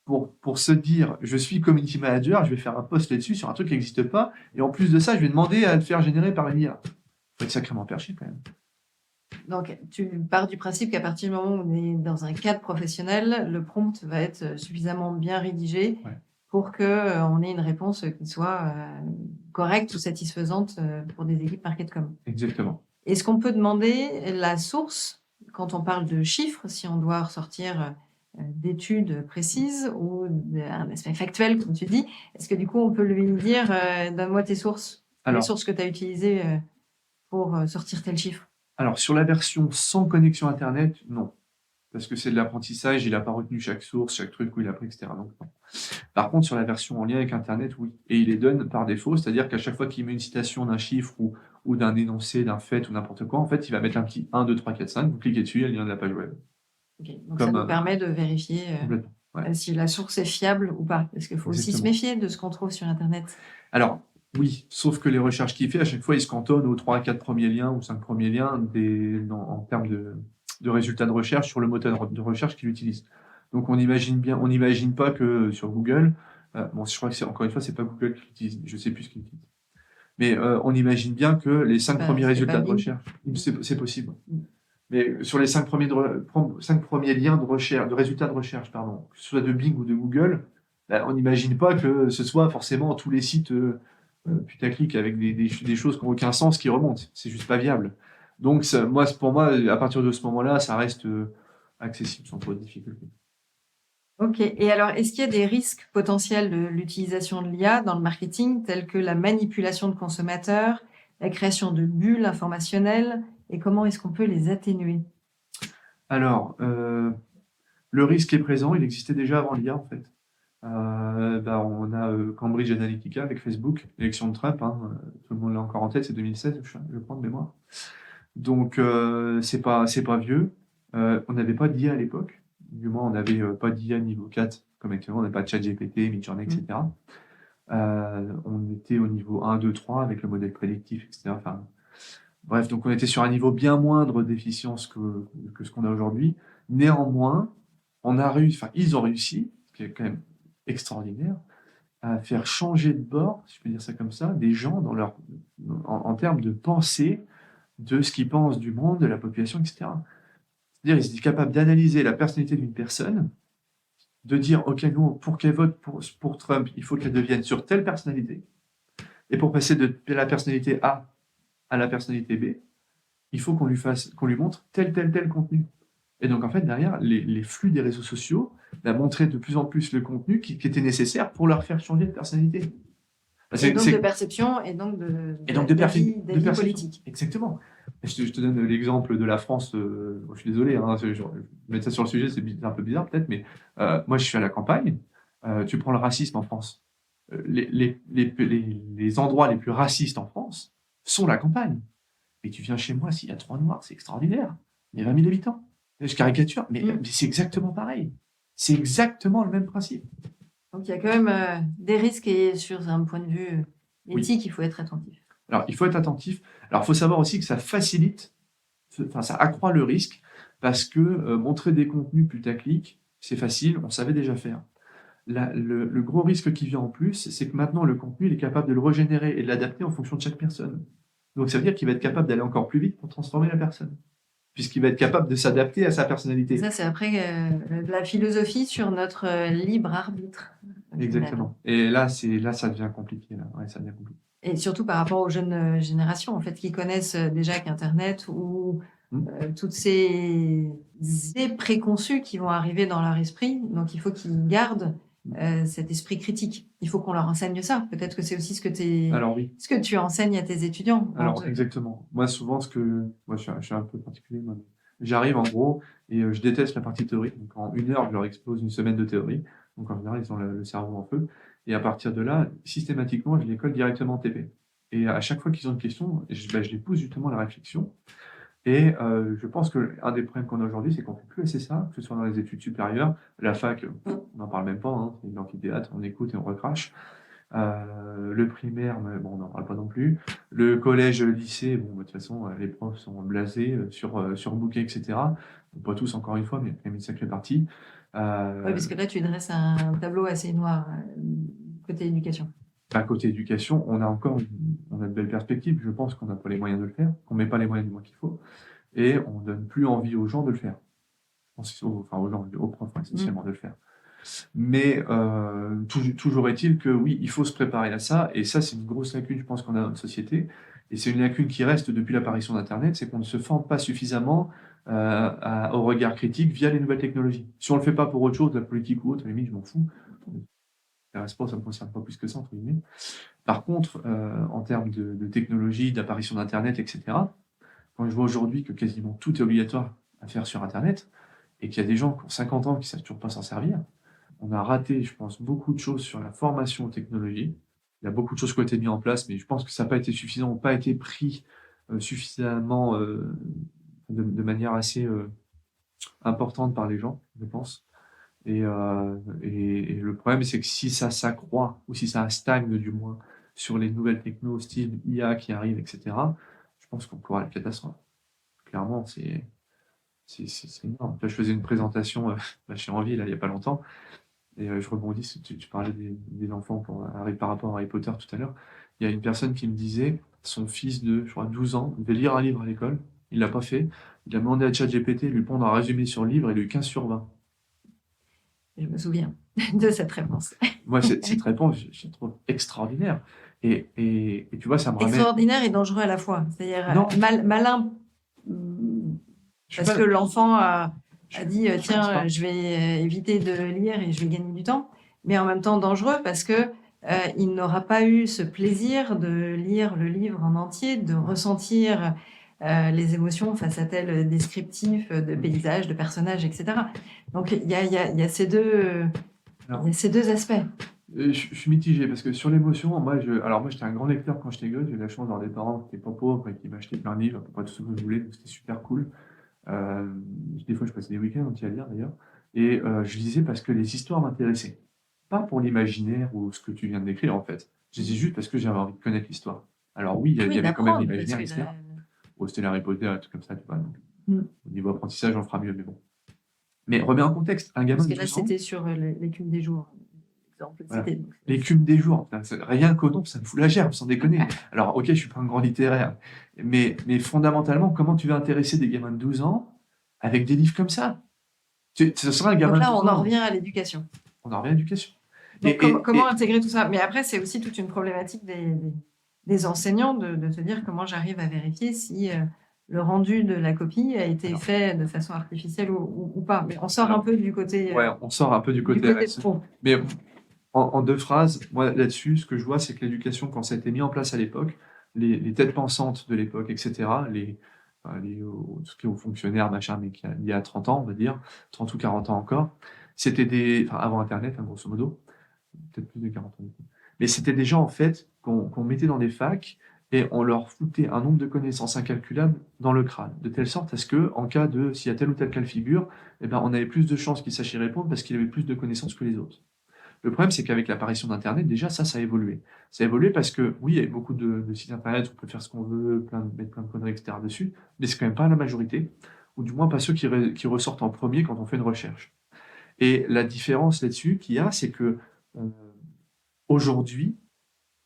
pour se dire, je suis community manager, je vais faire un post là-dessus sur un truc qui n'existe pas, et en plus de ça, je vais demander à le faire générer par une IA. Il faut être sacrément perché quand même. Donc, tu pars du principe qu'à partir du moment où on est dans un cadre professionnel, le prompt va être suffisamment bien rédigé pour qu'on ait une réponse qui soit correcte ou satisfaisante pour des équipes market-com. Exactement. Est-ce qu'on peut demander la source quand on parle de chiffres, si on doit ressortir d'études précises ou d'un aspect factuel, comme tu dis? Est-ce que du coup, on peut lui dire donne-moi tes sources, les sources que tu as utilisées pour sortir tel chiffre? Alors, sur la version sans connexion Internet, non. Parce que c'est de l'apprentissage, il n'a pas retenu chaque source, chaque truc où il a pris, etc. Donc, non. Par contre, sur la version en lien avec Internet, oui. Et il les donne par défaut, c'est-à-dire qu'à chaque fois qu'il met une citation d'un chiffre ou d'un énoncé, d'un fait ou n'importe quoi, en fait, il va mettre un petit 1, 2, 3, 4, 5, vous cliquez dessus, il y a le lien de la page web. Okay. Donc, ça nous permet de vérifier si la source est fiable ou pas. Parce qu'il faut aussi se méfier de ce qu'on trouve sur Internet. Alors, oui, sauf que les recherches qu'il fait, à chaque fois, il se cantonne aux 3 à 4 premiers liens ou 5 premiers liens en termes de résultats de recherche sur le moteur de recherche qu'il utilise. Donc, on n'imagine pas que sur Google, je crois que encore une fois, c'est pas Google qui l'utilise, je sais plus ce qu'il utilise. Mais on imagine bien que les 5 premiers résultats de recherche, c'est possible. Mais sur les 5 premiers liens de recherche, de résultats de recherche, pardon, que ce soit de Bing ou de Google, on n'imagine pas que ce soit forcément tous les sites putaclic avec des choses qui n'ont aucun sens qui remontent. C'est juste pas viable. Donc, pour moi, à partir de ce moment-là, ça reste accessible sans trop de difficultés. Ok. Et alors, est-ce qu'il y a des risques potentiels de l'utilisation de l'IA dans le marketing, tels que la manipulation de consommateurs, la création de bulles informationnelles, et comment est-ce qu'on peut les atténuer? Alors, le risque est présent, il existait déjà avant l'IA, en fait. On a Cambridge Analytica avec Facebook, l'élection de Trump, tout le monde l'a encore en tête, c'est 2016, je crois, de mémoire. Donc, c'est pas vieux. On n'avait pas d'IA à l'époque. Du moins, on n'avait pas d'IA niveau 4, comme actuellement, on n'a pas de ChatGPT, Midjourney, etc. On était au niveau 1, 2, 3 avec le modèle prédictif, etc. Enfin, bref, donc on était sur un niveau bien moindre d'efficience que ce qu'on a aujourd'hui. Néanmoins, ils ont réussi, ce qui est quand même extraordinaire, à faire changer de bord, si je peux dire ça comme ça, des gens en termes de pensée, de ce qu'ils pensent du monde, de la population, etc. C'est-à-dire, ils étaient capables d'analyser la personnalité d'une personne, de dire, OK, nous, pour qu'elle vote pour Trump, il faut qu'elle devienne sur telle personnalité. Et pour passer de la personnalité A à la personnalité B, il faut qu'on lui montre tel contenu. Et donc, en fait, derrière, les flux des réseaux sociaux montraient de plus en plus le contenu qui était nécessaire pour leur faire changer de personnalité. Et donc de perception et donc d'avis politique. Exactement. Je te donne l'exemple de la France. Je suis désolé, je vais mettre ça sur le sujet, c'est un peu bizarre peut-être, mais moi je suis à la campagne. Tu prends le racisme en France. Les endroits les plus racistes en France sont la campagne. Et tu viens chez moi, s'il y a 3 Noirs, c'est extraordinaire. Il y a 20 000 habitants. Je caricature, mais c'est exactement pareil. C'est exactement le même principe. Donc, il y a quand même des risques et sur un point de vue éthique, il faut être attentif. Alors, il faut être attentif. Alors, il faut savoir aussi que ça ça accroît le risque parce que montrer des contenus putaclic, c'est facile, on savait déjà faire. Le gros risque qui vient en plus, c'est que maintenant, le contenu, il est capable de le régénérer et de l'adapter en fonction de chaque personne. Donc, ça veut dire qu'il va être capable d'aller encore plus vite pour transformer la personne, puisqu'il va être capable de s'adapter à sa personnalité. Ça, c'est après de la philosophie sur notre libre arbitre. Exactement. Et là, ça devient compliqué. Là. Ouais, ça devient compliqué. Et surtout par rapport aux jeunes générations, en fait, qui connaissent déjà qu'Internet ou toutes ces idées préconçues qui vont arriver dans leur esprit. Donc, il faut qu'ils gardent cet esprit critique. Il faut qu'on leur enseigne ça. Peut-être que c'est aussi Alors oui. ce que tu enseignes à tes étudiants. Alors exactement. Moi, souvent, moi, je suis un peu particulier. Moi. J'arrive en gros et je déteste la partie théorique. Donc en 1 heure, je leur expose une semaine de théorie. Donc en général, ils ont le cerveau en feu. Et à partir de là, systématiquement, je les colle directement en TP. Et à chaque fois qu'ils ont une question, je les pousse justement à la réflexion. Et je pense qu'un des problèmes qu'on a aujourd'hui, c'est qu'on ne fait plus assez ça, que ce soit dans les études supérieures. La fac, on n'en parle même pas, hein, c'est une amphithéâtre, on écoute et on recrache. Le primaire, mais bon, on n'en parle pas non plus. Le collège, le lycée, bon, de toute façon, les profs sont blasés, surbookés, etc. Donc, pas tous, encore une fois, mais quand même une sacrée partie. Oui, parce que là, tu dresses un tableau assez noir côté éducation. Côté éducation, on a de belles perspectives. Je pense qu'on n'a pas les moyens de le faire, qu'on met pas les moyens du moins qu'il faut, et on donne plus envie aux gens de le faire. Enfin, aux profs, essentiellement, de le faire. Mais toujours est-il que oui, il faut se préparer à ça, et ça, c'est une grosse lacune, je pense, qu'on a dans notre société, et c'est une lacune qui reste depuis l'apparition d'Internet, c'est qu'on ne se forme pas suffisamment au regard critique via les nouvelles technologies. Si on le fait pas pour autre chose, la politique ou autre, à la limite, je m'en fous. Ça ne me concerne pas plus que ça, entre guillemets. Par contre, en termes de technologie, d'apparition d'Internet, etc., quand je vois aujourd'hui que quasiment tout est obligatoire à faire sur Internet, et qu'il y a des gens qui ont 50 ans qui ne savent toujours pas s'en servir, on a raté, je pense, beaucoup de choses sur la formation aux technologies. Il y a beaucoup de choses qui ont été mises en place, mais je pense que ça n'a pas été suffisant, ou pas été pris suffisamment de manière assez importante par les gens, je pense. Et le problème, c'est que si ça s'accroît, ou si ça stagne du moins, sur les nouvelles technos, style IA qui arrivent, etc., je pense qu'on courra la catastrophe. Clairement, c'est énorme. Là, je faisais une présentation chez Envie, là, il n'y a pas longtemps, et je rebondis, tu parlais des enfants par rapport à Harry Potter tout à l'heure. Il y a une personne qui me disait, son fils de, je crois, 12 ans, devait lire un livre à l'école, il l'a pas fait, il a demandé à ChatGPT de lui pondre un résumé sur le livre, et il a eu 15 sur 20. Je me souviens de cette réponse. Moi, cette réponse, je la trouve extraordinaire. Et tu vois, ça me ramène... Extraordinaire et dangereux à la fois. C'est-à-dire malin, parce que l'enfant a dit tiens, je vais éviter de lire et je vais gagner du temps. Mais en même temps dangereux parce que il n'aura pas eu ce plaisir de lire le livre en entier, de ressentir les émotions face à tel descriptif de paysages, de personnages, etc. Donc il y a ces deux aspects. Je suis mitigé parce que sur l'émotion, moi j'étais un grand lecteur quand j'étais gosse. J'ai eu la chance d'avoir des parents qui n'étaient pas pauvres et qui m'achetaient plein de livres, à peu près tout ce que je voulais, donc c'était super cool. Des fois, je passais des week-ends entiers à lire d'ailleurs. Et je lisais parce que les histoires m'intéressaient. Pas pour l'imaginaire ou ce que tu viens de décrire en fait. Je lisais juste parce que j'avais envie de connaître l'histoire. Alors oui, il y avait quand même l'imaginaire, etc. Ou c'était Harry Potter, un truc comme ça, tu vois. Donc, au niveau apprentissage, on fera mieux, mais bon. Mais remets en contexte, un gamin parce de que là, 12 ans... c'était sur l'écume des jours. Voilà. L'écume des jours, rien qu'au nom, ça me fout la gerbe, sans déconner. Alors, ok, je suis pas un grand littéraire, mais fondamentalement, comment tu vas intéresser des gamins de 12 ans avec des livres comme ça? Ce sera un gamin donc là, de 12 on ans. en revient à l'éducation. On en revient à l'éducation. Donc, comment intégrer tout ça? Mais après, c'est aussi toute une problématique des enseignants de se dire comment j'arrive à vérifier si le rendu de la copie a été fait de façon artificielle ou pas. Mais on sort un peu du côté... ouais, on sort un peu du côté pro. Mais en 2 phrases, moi là-dessus, ce que je vois, c'est que l'éducation, quand ça a été mis en place à l'époque, les têtes pensantes de l'époque, etc., tout ce qui est aux fonctionnaires, machin, mais il y a 30 ans, on va dire, 30 ou 40 ans encore, c'était avant Internet, grosso modo, peut-être plus de 40 ans. Mais c'était des gens, en fait, qu'on mettait dans des facs et on leur foutait un nombre de connaissances incalculables dans le crâne, de telle sorte à ce que, en cas de, s'il y a tel ou tel cas de figure, eh ben, on avait plus de chances qu'il sache y répondre parce qu'il avait plus de connaissances que les autres. Le problème, c'est qu'avec l'apparition d'Internet, déjà, ça a évolué. Ça a évolué parce que, oui, il y a beaucoup de sites Internet, on peut faire ce qu'on veut, mettre plein de conneries, etc. dessus, mais c'est quand même pas la majorité, ou du moins pas ceux qui ressortent en premier quand on fait une recherche. Et la différence là-dessus qu'il y a, c'est que aujourd'hui,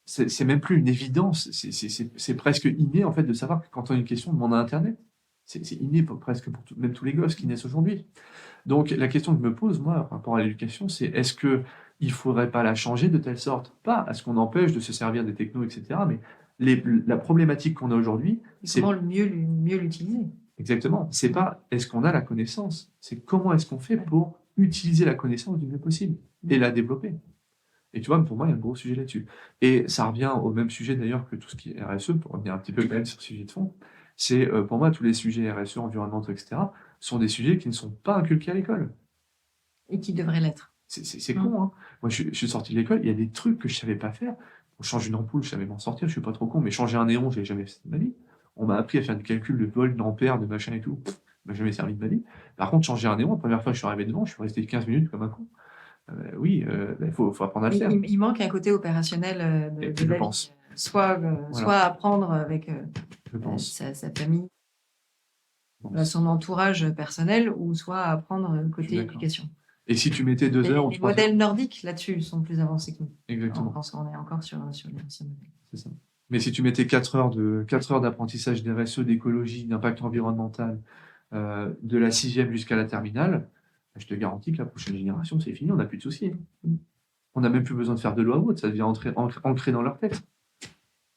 c'est même plus une évidence, c'est presque inné en fait de savoir que quand on a une question, on demande à Internet. C'est inné presque pour même tous les gosses qui naissent aujourd'hui. Donc la question que je me pose, moi, par rapport à l'éducation, c'est est-ce qu'il ne faudrait pas la changer de telle sorte? Pas à ce qu'on empêche de se servir des technos, etc. Mais la problématique qu'on a aujourd'hui, c'est Comment mieux l'utiliser? exactement, c'est pas est-ce qu'on a la connaissance, c'est comment est-ce qu'on fait pour utiliser la connaissance du mieux possible et la développer. Et tu vois, pour moi, il y a un gros sujet là-dessus. Et ça revient au même sujet d'ailleurs que tout ce qui est RSE, pour revenir un petit peu quand même sur le sujet de fond. C'est pour moi, tous les sujets RSE, environnementaux, etc., sont des sujets qui ne sont pas inculqués à l'école. Et qui devrait l'être. C'est con, hein. Moi, je suis sorti de l'école, il y a des trucs que je savais pas faire. On change une ampoule, je savais m'en sortir, je suis pas trop con, mais changer un néon, je l'ai jamais fait de ma vie. On m'a appris à faire du calcul de volts, d'ampères, de machin et tout. Pff, m'a jamais servi de ma vie. Par contre, changer un néon, la première fois que je suis arrivé devant, je suis resté 15 minutes comme un con. Oui, faut apprendre à le faire. Il manque un côté opérationnel de Je la vie. pense. Soit Voilà. apprendre avec Je pense. sa famille, Je pense. son entourage personnel, ou soit apprendre Je suis côté d'accord. éducation. Et si tu mettais 2 heures ou Les 3 heures, modèles nordiques là-dessus sont plus avancés que nous. En exactement, France, on est encore sur les anciens modèles. c'est ça. Mais si tu mettais 4 heures d'apprentissage des RSE, d'écologie, d'impact environnemental, de la 6e jusqu'à la terminale, je te garantis que la prochaine génération, c'est fini, on n'a plus de soucis, hein. On n'a même plus besoin de faire de loi ou autre, ça devient ancré dans leur tête.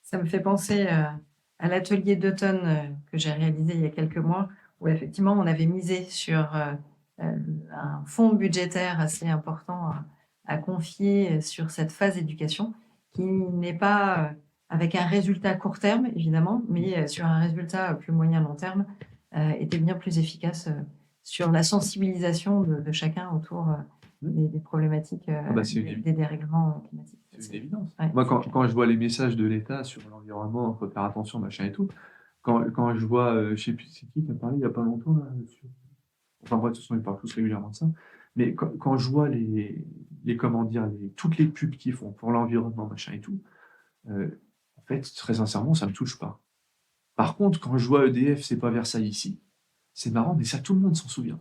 Ça me fait penser à l'atelier d'automne que j'ai réalisé il y a quelques mois, où effectivement on avait misé sur un fonds budgétaire assez important à confier sur cette phase éducation, qui n'est pas avec un résultat court terme, évidemment, mais sur un résultat plus moyen-long terme, était bien plus efficace sur la sensibilisation de chacun autour des problématiques des dérèglements climatiques. C'est une évidence. Ouais, Moi, c'est clair. quand je vois les messages de l'État sur l'environnement, faut faire attention, machin et tout, quand je vois, je sais plus c'est qui a parlé il n'y a pas longtemps, là, enfin bref, de toute façon, ils parlent tous régulièrement de ça, mais quand je vois comment dire, toutes les pubs qu'ils font pour l'environnement, machin et tout, en fait, très sincèrement, ça me touche pas. Par contre, quand je vois EDF, c'est pas Versailles ici, c'est marrant, mais ça, tout le monde s'en souvient.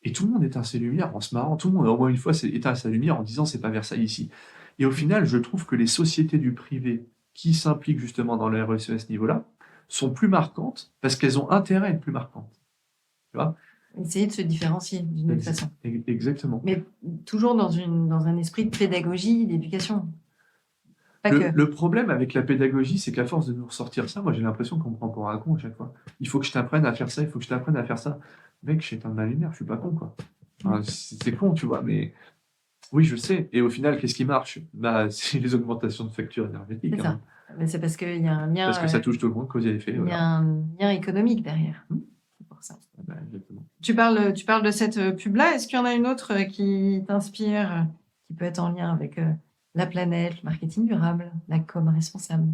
Et tout le monde éteint ses lumières en se marrant. Tout le monde, au moins une fois, éteint sa lumière en disant c'est pas Versailles ici. Et au final, je trouve que les sociétés du privé qui s'impliquent justement dans le RSE à ce niveau-là sont plus marquantes parce qu'elles ont intérêt à être plus marquantes. Tu vois? Essayer de se différencier d'une autre façon. Exactement. Mais toujours dans un esprit de pédagogie, d'éducation. Pas que. Le problème avec la pédagogie, c'est qu'à force de nous ressortir ça, moi j'ai l'impression qu'on me prend pour un con à chaque fois. Il faut que je t'apprenne à faire ça, il faut que je t'apprenne à faire ça. Mec, j'éteins ma lumière, je suis pas con, quoi. Enfin, c'est con, tu vois, mais oui, je sais. Et au final, qu'est-ce qui marche? Bah, c'est les augmentations de factures énergétiques. C'est ça. Mais c'est parce qu'il y a un lien. Parce que ça touche tout le monde, cause et effet. Il y Voilà. a un lien économique derrière. C'est pour ça. Bah, exactement. Tu parles de cette pub-là. Est-ce qu'il y en a une autre qui t'inspire, qui peut être en lien avec la planète, le marketing durable, la com responsable?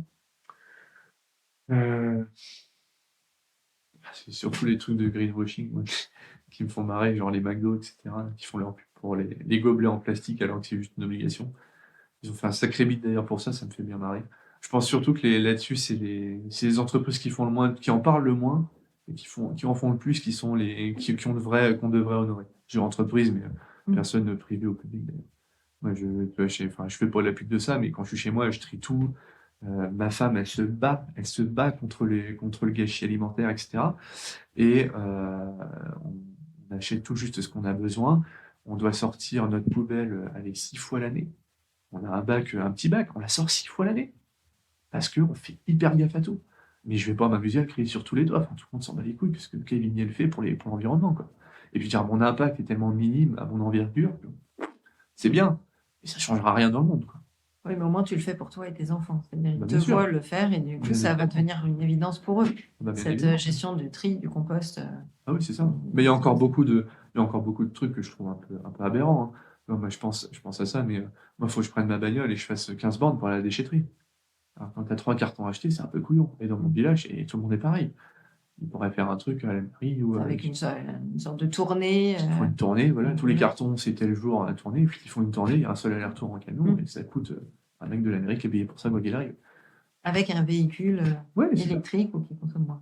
C'est surtout les trucs de greenwashing moi, qui me font marrer, genre les McDo, etc., qui font leur pub pour les gobelets en plastique alors que c'est juste une obligation. Ils ont fait un sacré bid d'ailleurs pour ça, ça me fait bien marrer. Je pense surtout que là-dessus, c'est les entreprises qui font le moins, qui en parlent le moins, et qui en font le plus, qui sont qu'on devrait honorer. Je dis entreprise, mais personne privé ou public d'ailleurs. Moi, je fais pas la pub de ça, mais quand je suis chez moi, je trie tout. Ma femme, elle se bat contre le gâchis alimentaire, etc. Et on achète tout juste ce qu'on a besoin. On doit sortir notre poubelle 6 fois l'année. On a un petit bac, on la sort 6 fois l'année. Parce qu'on fait hyper gaffe à tout. Mais je vais pas m'amuser à crier sur tous les doigts. Enfin, tout le monde s'en bat les couilles, parce que Kevin le fait pour l'environnement, quoi. Et puis dire, mon impact est tellement minime à mon envergure, c'est bien, mais ça changera rien dans le monde, quoi. Oui, mais au moins tu le fais pour toi et tes enfants. C'est-à-dire ils Bah, te bien sûr. voient le faire et du coup Bien ça va évidemment. devenir une évidence pour eux. Bah, bien Cette évidemment. gestion du tri, du compost. Ah oui, c'est ça. Mais il y a encore beaucoup de trucs que je trouve un peu aberrants, hein. Non, moi, je pense à ça, mais moi, il faut que je prenne ma bagnole et je fasse 15 bornes pour aller à la déchetterie. Alors, quand tu as 3 cartons achetés, c'est un peu couillon. Et dans mon village, et tout le monde est pareil. Ils pourraient faire un truc à la mairie ou Avec une sorte de tournée. Ils font une tournée, voilà. Tous les cartons, c'est tel jour à la tournée. Puis ils font une tournée, il y a un seul aller-retour en camion, et ça coûte un mec de la mairie qui est payé pour ça, quoi qu'il arrive. Avec un véhicule Ouais, c'est ça. électrique ou qui consomme moins.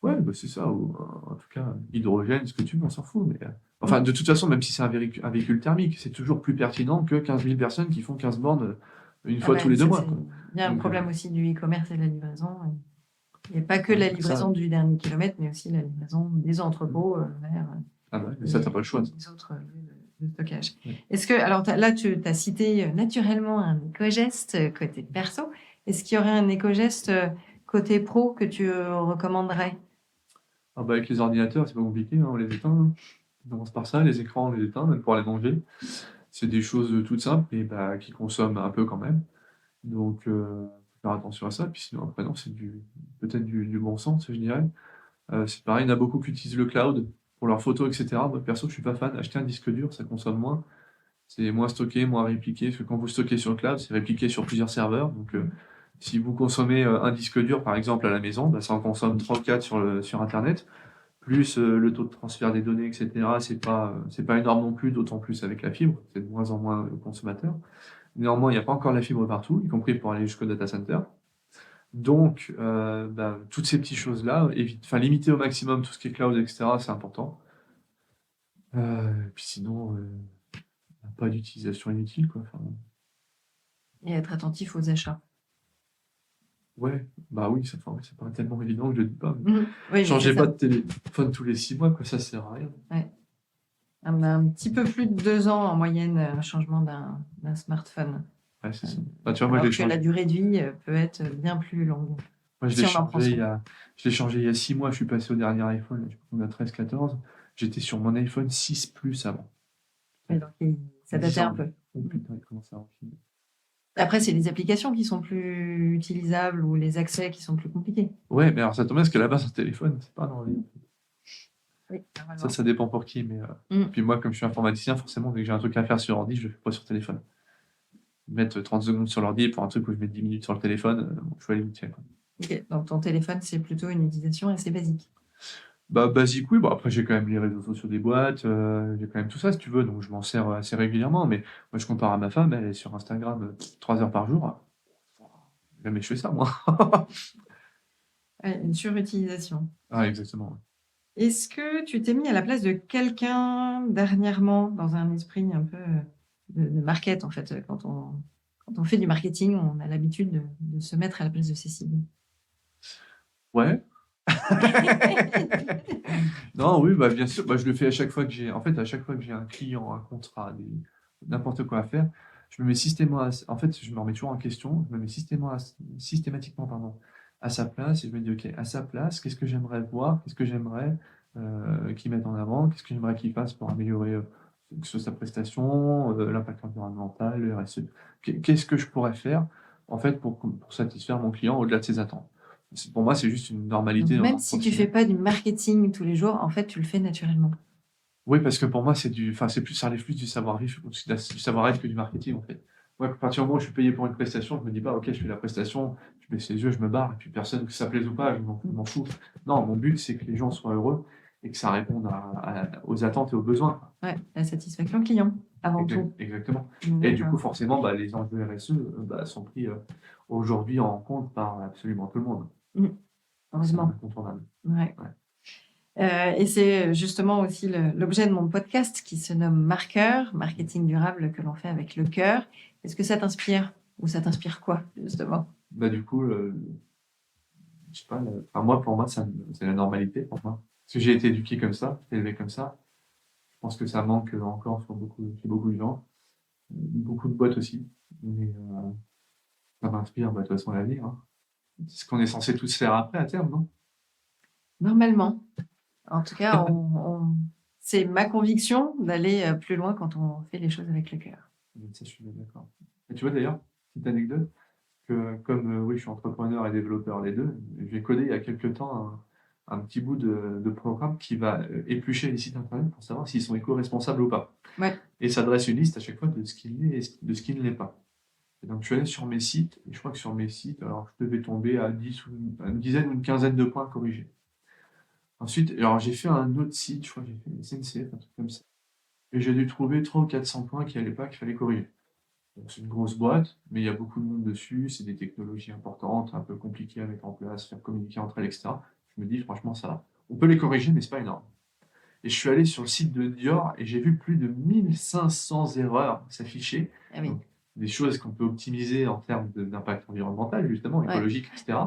Ouais, bah, c'est ça, ou en tout cas, hydrogène, ce que tu veux, on s'en fout. Mais, enfin, de toute façon, même si c'est un véhicule thermique, c'est toujours plus pertinent que 15 000 personnes qui font 15 bornes une Ah fois bah, tous les 2 ça, mois, quoi. il y a un Donc, problème aussi du e-commerce et de la livraison. Il n'y a pas que la ça, livraison du dernier kilomètre, mais aussi la livraison des entrepôts vers ah bah, mais ça, t'as pas le choix. les autres lieux de stockage. Oui. Est-ce que, alors là, tu as cité naturellement un éco-geste côté perso. Est-ce qu'il y aurait un éco-geste côté pro que tu recommanderais? Ah bah, avec les ordinateurs, c'est pas compliqué, hein, on les éteint, hein. On commence par ça, les écrans, on les éteint, même pour aller manger. C'est des choses toutes simples et bah, qui consomment un peu quand même. Donc, faut faire attention à ça. Puis sinon, après, non, c'est peut-être du bon sens, je dirais. C'est pareil, il y en a beaucoup qui utilisent le cloud pour leurs photos, etc. Moi, perso, je suis pas fan. Acheter un disque dur, ça consomme moins. C'est moins stocké, moins répliqué. Parce que quand vous stockez sur le cloud, c'est répliqué sur plusieurs serveurs. Donc, si vous consommez un disque dur, par exemple, à la maison, bah, ça en consomme 3 ou 4 sur Internet. Plus le taux de transfert des données, etc. C'est pas énorme non plus, d'autant plus avec la fibre. C'est de moins en moins consommateur. Néanmoins, il n'y a pas encore la fibre partout, y compris pour aller jusqu'au data center. Donc, bah, toutes ces petites choses-là, limiter au maximum tout ce qui est cloud, etc., c'est important. Puis sinon, pas d'utilisation inutile, quoi. Enfin, Et être attentif aux achats. ouais, bah oui, ça paraît tellement évident que je le dis pas. Mais Oui, mais changez c'est pas ça. de téléphone tous les 6 mois, quoi, ça sert à rien. On a un petit peu plus de 2 ans en moyenne, un changement d'un smartphone. Ouais, c'est ça. Bah, tu vois, moi, Alors que la durée de vie peut être bien plus longue. Moi, Si on en prend soin. je l'ai changé il y a 6 mois, je suis passé au dernier iPhone, là, je crois qu'on a 13, 14. J'étais sur mon iPhone 6 Plus avant. Oui, donc, ça 10 datait un ans. peu. Oh putain, il commence à enfiler. Après, c'est les applications qui sont plus utilisables ou les accès qui sont plus compliqués. Ouais, mais alors ça tombe bien parce qu'à la base, un téléphone, c'est pas dans les... Oui, normalement. Ça dépend pour qui. Mais, Puis moi, comme je suis informaticien, forcément, dès que j'ai un truc à faire sur ordi, je le fais pas sur téléphone. Mettre 30 secondes sur l'ordi pour un truc où je mets 10 minutes sur le téléphone, bon, je suis à la limite, quoi. Ok, donc ton téléphone, c'est plutôt une utilisation assez basique. Bah, basique, oui. Bon, après, j'ai quand même les réseaux sociaux des boîtes, j'ai quand même tout ça, si tu veux, donc je m'en sers assez régulièrement. Mais moi, je compare à ma femme, elle est sur Instagram 3 heures par jour. Jamais je fais ça, moi. Ouais, une surutilisation. Ah, exactement. Ouais. Est-ce que tu t'es mis à la place de quelqu'un dernièrement dans un esprit un peu de market, en fait, quand on fait du marketing, on a l'habitude de se mettre à la place de ses cibles. Ouais. Non, oui, bah, bien sûr, bah, je le fais à chaque fois que j'ai, en fait, à chaque fois que j'ai un client, un contrat, n'importe quoi à faire, je me mets en fait, je me remets toujours en question, je me mets systématiquement, pardon, à sa place et je me dis, ok, à sa place, qu'est-ce que j'aimerais voir, qu'est-ce que j'aimerais qu'il mette en avant, qu'est-ce que j'aimerais qu'il fasse pour améliorer que ce soit sa prestation, l'impact environnemental, le RSE. Qu'est-ce que je pourrais faire, en fait, pour satisfaire mon client au-delà de ses attentes. Pour moi, c'est juste une Donc, normalité dans même un si tu fais professionnel. pas du marketing tous les jours, en fait, tu le fais naturellement. Oui, parce que pour moi, ça relève plus du savoir-vivre, du savoir-être que du marketing, en fait. Moi, à partir du moment où je suis payé pour une prestation, je me dis pas, ok, je fais la prestation, je baisse les yeux, je me barre, et puis personne, que ça plaise ou pas, je m'en fous. Non, mon but, c'est que les gens soient heureux et que ça réponde aux attentes et aux besoins. Ouais, la satisfaction client, avant tout. Exactement. Et du coup, D'accord. forcément, bah, les enjeux RSE sont pris aujourd'hui en compte par absolument tout le monde. C'est Heureusement. incontournable. Ouais. Ouais. Et c'est justement aussi l'objet de mon podcast qui se nomme Marqueur, marketing durable que l'on fait avec le cœur. Est-ce que ça t'inspire ou ça t'inspire quoi, justement? Bah, du coup, je sais pas, enfin, moi, pour moi, c'est la normalité pour moi. Parce que j'ai été éduqué comme ça, élevé comme ça. Je pense que ça manque encore chez beaucoup de gens. Beaucoup de boîtes aussi. Mais ça m'inspire, bah, de toute façon, l'avenir, hein. C'est ce qu'on est censé tous faire après, à terme, non? Normalement. En tout cas, c'est ma conviction d'aller plus loin quand on fait les choses avec le cœur. Ça, je suis bien d'accord. Et tu vois, d'ailleurs, petite anecdote, que comme oui, je suis entrepreneur et développeur les deux, j'ai codé il y a quelques temps un petit bout de programme qui va éplucher les sites internet pour savoir s'ils sont éco-responsables ou pas. Ouais. Et ça dresse une liste à chaque fois de ce qui l'est et de ce qui ne l'est pas. Et donc je suis allé sur mes sites, et je crois que sur mes sites, alors je devais tomber à une dizaine ou une quinzaine de points corrigés. Ensuite, alors j'ai fait un autre site, je crois que j'ai fait SNCF, un truc comme ça. Et j'ai dû trouver 300 ou 400 points qui n'allaient pas, qu'il fallait corriger. Donc, c'est une grosse boîte, mais il y a beaucoup de monde dessus, c'est des technologies importantes, un peu compliquées à mettre en place, faire communiquer entre elles, etc. Je me dis, franchement, ça va. On peut les corriger, mais c'est pas énorme. Et je suis allé sur le site de Dior et j'ai vu plus de 1500 erreurs s'afficher. Ah oui. Donc, des choses qu'on peut optimiser en termes d'impact environnemental, justement, Ouais. écologique, etc.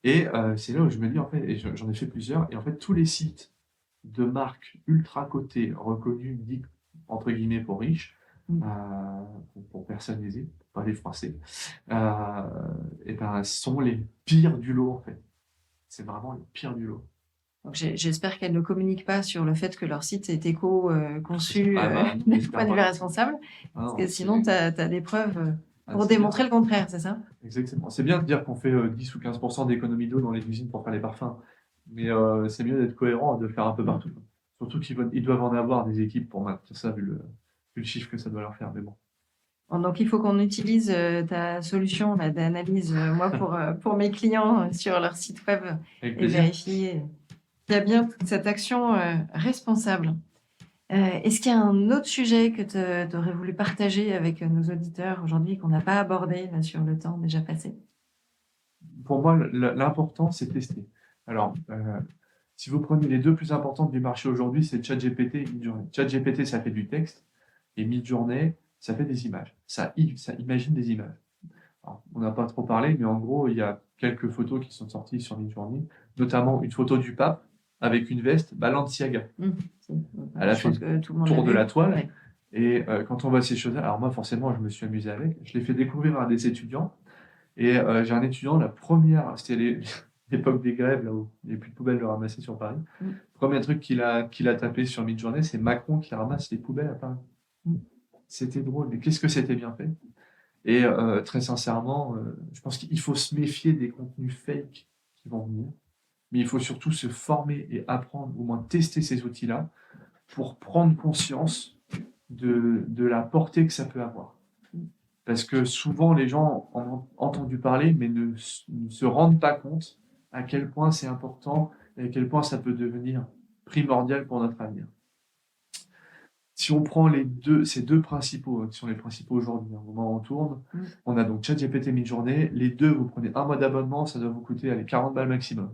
Et c'est là où je me dis, en fait, et j'en ai fait plusieurs, et en fait, tous les sites de marques ultra cotées, reconnues, dites entre guillemets pour riches, pour personnes aisées, pas les froisser, et ben, sont les pires du lot, en fait. C'est vraiment les pires du lot. Donc j'espère qu'elles ne communiquent pas sur le fait que leur site est éco-conçu Ah bah, d'un j'espère point de vue pas. responsable, Ah parce non, que sinon tu as des preuves pour c'est bien. démontrer le contraire, c'est ça? Exactement. C'est bien de dire qu'on fait 10 ou 15% d'économie d'eau dans les usines pour faire les parfums, mais c'est mieux d'être cohérent et de le faire un peu partout. Surtout ils doivent en avoir des équipes pour maintenir ça, vu le chiffre que ça doit leur faire. Mais bon. Bon, donc il faut qu'on utilise ta solution là, d'analyse, moi pour mes clients sur leur site web Avec et plaisir. vérifier qu'il y a bien toute cette action responsable. Est-ce qu'il y a un autre sujet que tu aurais voulu partager avec nos auditeurs aujourd'hui qu'on n'a pas abordé là, sur le temps déjà passé? Pour moi, l'important, c'est tester. Alors, si vous prenez les deux plus importantes du marché aujourd'hui, c'est ChatGPT et Midjourney. ChatGPT, ça fait du texte, et Midjourney, ça fait des images. Ça imagine des images. Alors, on n'a pas trop parlé, mais en gros, il y a quelques photos qui sont sorties sur Midjourney, notamment une photo du pape avec une veste Balenciaga. Elle a fait le tour de la toile. Ouais. Et quand on voit ces choses-là, alors moi, forcément, je me suis amusé avec. Je l'ai fait découvrir à des étudiants. Et j'ai un étudiant, la première, c'était l'époque des grèves, là où il n'y avait plus de poubelles de ramasser sur Paris. Premier truc qu'il a tapé sur Midjourney, c'est Macron qui ramasse les poubelles à Paris. C'était drôle, mais qu'est-ce que c'était bien fait? Et très sincèrement, je pense qu'il faut se méfier des contenus fake qui vont venir, mais il faut surtout se former et apprendre, ou au moins tester ces outils-là, pour prendre conscience de la portée que ça peut avoir. Parce que souvent, les gens en ont entendu parler, mais ne se rendent pas compte à quel point c'est important et à quel point ça peut devenir primordial pour notre avenir. Si on prend ces deux principaux, qui sont les principaux aujourd'hui, au moment où on tourne, on a donc ChatGPT Midjourney. Les deux, vous prenez un mois d'abonnement, ça doit vous coûter 40 balles maximum.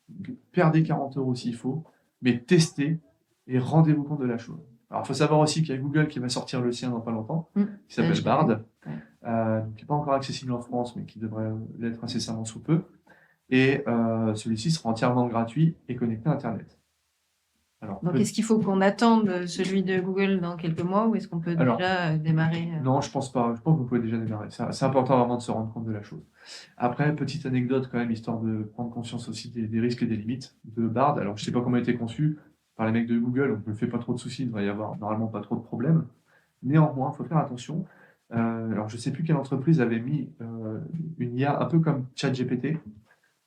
Donc, perdez 40 € s'il faut, mais testez et rendez-vous compte de la chose. Alors, il faut savoir aussi qu'il y a Google qui va sortir le sien dans pas longtemps, qui s'appelle Bard, qui n'est pas encore accessible en France, mais qui devrait l'être incessamment sous peu. Et celui-ci sera entièrement gratuit et connecté à Internet. Alors, donc, est-ce qu'il faut qu'on attende celui de Google dans quelques mois ou est-ce qu'on peut déjà démarrer Non, je pense pas. Je pense que vous pouvez déjà démarrer. C'est important vraiment de se rendre compte de la chose. Après, petite anecdote quand même, histoire de prendre conscience aussi des risques et des limites de Bard. Alors, je sais pas comment il a été conçu par les mecs de Google, donc je me fais pas trop de soucis, il devrait y avoir normalement pas trop de problèmes. Néanmoins, il faut faire attention. Alors, je sais plus quelle entreprise avait mis une IA un peu comme ChatGPT,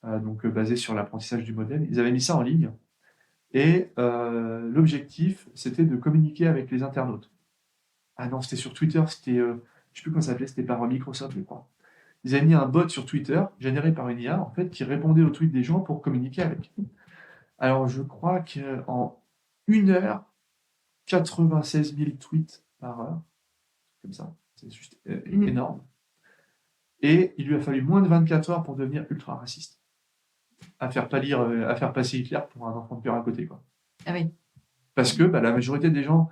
donc basée sur l'apprentissage du modèle. Ils avaient mis ça en ligne. Et l'objectif, c'était de communiquer avec les internautes. Ah non, c'était sur Twitter, c'était, je ne sais plus comment ça s'appelait, c'était par Microsoft, je crois. Ils avaient mis un bot sur Twitter, généré par une IA, en fait, qui répondait aux tweets des gens pour communiquer avec. Alors, je crois qu'en 1 heure, 96 000 tweets par heure, comme ça, c'est juste énorme. Et il lui a fallu moins de 24 heures pour devenir ultra raciste. À faire passer Hitler pour un enfant de cœur à côté, quoi. Ah oui. Parce que la majorité des gens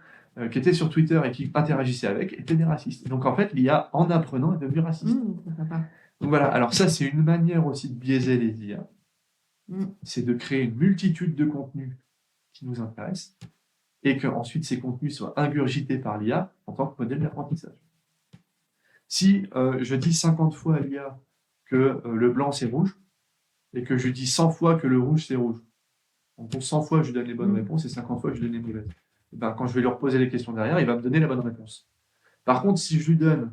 qui étaient sur Twitter et qui interagissaient avec étaient des racistes. Donc en fait, l'IA, en apprenant, est devenue raciste. Donc voilà, alors ça, c'est une manière aussi de biaiser les IA. C'est de créer une multitude de contenus qui nous intéressent et qu'ensuite ces contenus soient ingurgités par l'IA en tant que modèle d'apprentissage. Si je dis 50 fois à l'IA que le blanc c'est rouge et que je dis 100 fois que le rouge c'est rouge, donc 100 fois je lui donne les bonnes réponses et 50 fois je lui donne les mauvaises. Et ben, quand je vais lui reposer les questions derrière, il va me donner la bonne réponse. Par contre, si je lui donne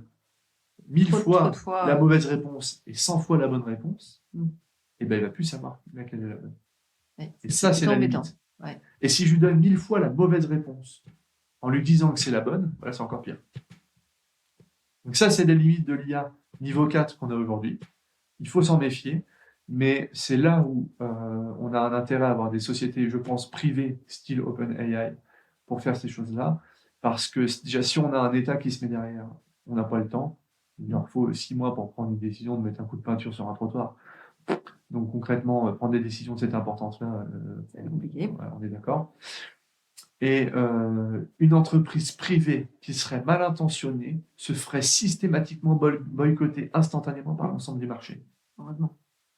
1000 fois la mauvaise réponse et 100 fois la bonne réponse, et ben, il ne va plus savoir laquelle est la bonne. Et ça, c'est la limite. Et si je lui donne 1000 fois la mauvaise réponse en lui disant que c'est la bonne, voilà, c'est encore pire. Donc ça, c'est les limites de l'IA niveau 4 qu'on a aujourd'hui. Il faut s'en méfier, mais c'est là où on a un intérêt à avoir des sociétés, je pense, privées, style OpenAI, pour faire ces choses-là. Parce que déjà, si on a un État qui se met derrière, on n'a pas le temps. Il leur faut 6 mois pour prendre une décision de mettre un coup de peinture sur un trottoir. Donc concrètement, prendre des décisions de cette importance-là, C'est compliqué. ouais, on est d'accord. Et une entreprise privée qui serait mal intentionnée se ferait systématiquement boycotter instantanément par l'ensemble du marché. Heureusement.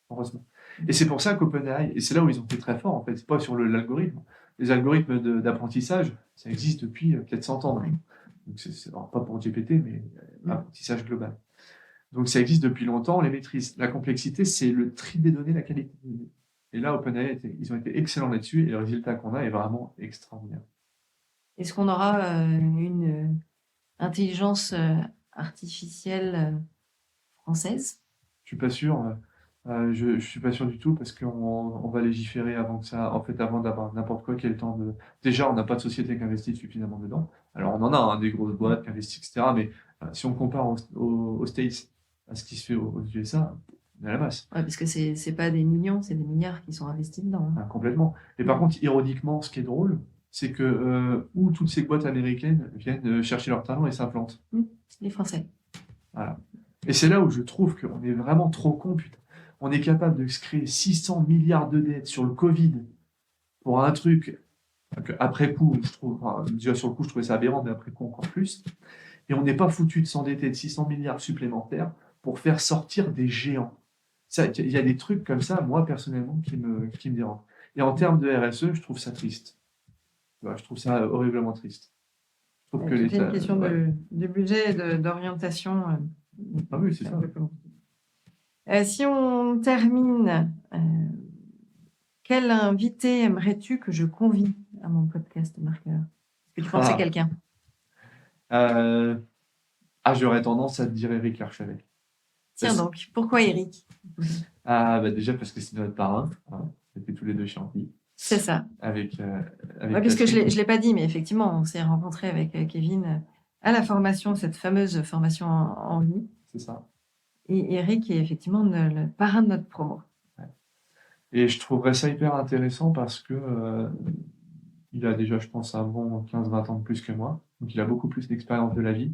Heureusement. Et c'est pour ça qu'OpenAI, et c'est là où ils ont été très forts en fait, c'est pas sur l'algorithme. Les algorithmes d'apprentissage, ça existe depuis peut-être 100 ans maintenant. Donc alors, pas pour GPT, mais l'apprentissage global. Donc ça existe depuis longtemps, on les maîtrise. La complexité, c'est le tri des données, la qualité des données. Et là, OpenAI, ils ont été excellents là-dessus, et le résultat qu'on a est vraiment extraordinaire. Est-ce qu'on aura une intelligence artificielle française? Je suis pas sûr. Je suis pas sûr du tout parce qu'on va légiférer avant que ça, en fait, avant d'avoir n'importe quoi, qui ait le temps de. Déjà, on n'a pas de société qui investit suffisamment dedans. Alors, on en a des grosses boîtes qui investissent, etc. Mais si on compare aux States, à ce qui se fait aux USA, on est à la masse. Ouais, parce que c'est pas des millions, c'est des milliards qui sont investis dedans. Complètement. Et par contre, ironiquement, ce qui est drôle, c'est que où toutes ces boîtes américaines viennent chercher leur talent et s'implantent. Les Français. Voilà. Et c'est là où je trouve qu'on est vraiment trop con, putain. On est capable de se créer 600 milliards de dettes sur le Covid pour un truc après coup, je trouve, déjà sur le coup, je trouvais ça aberrant, mais après coup encore plus. Et on n'est pas foutu de s'endetter de 600 milliards supplémentaires pour faire sortir des géants. Il y a des trucs comme ça, moi personnellement, qui me dérangent. Et en termes de RSE, je trouve ça triste. Je trouve ça horriblement triste. Je trouve que C'est une l'État. question de budget et d'orientation. Ah oui, c'est ça. Si on termine, quel invité aimerais-tu que je convie à mon podcast Marqueur? Est-ce que tu penses à quelqu'un? J'aurais tendance à te dire Éric Larchevet. Tiens donc, pourquoi Éric? Déjà parce que c'est notre parrain. C'était tous les deux chez Ampli. C'est ça. Avec parce que je l'ai pas dit, mais effectivement, on s'est rencontrés avec Kevin à la formation, cette fameuse formation en ligne. C'est ça. Et Éric est effectivement le parrain de notre promo. Ouais. Et je trouverais ça hyper intéressant parce que il a déjà, je pense, un bon 15-20 ans de plus que moi. Donc il a beaucoup plus d'expérience de la vie,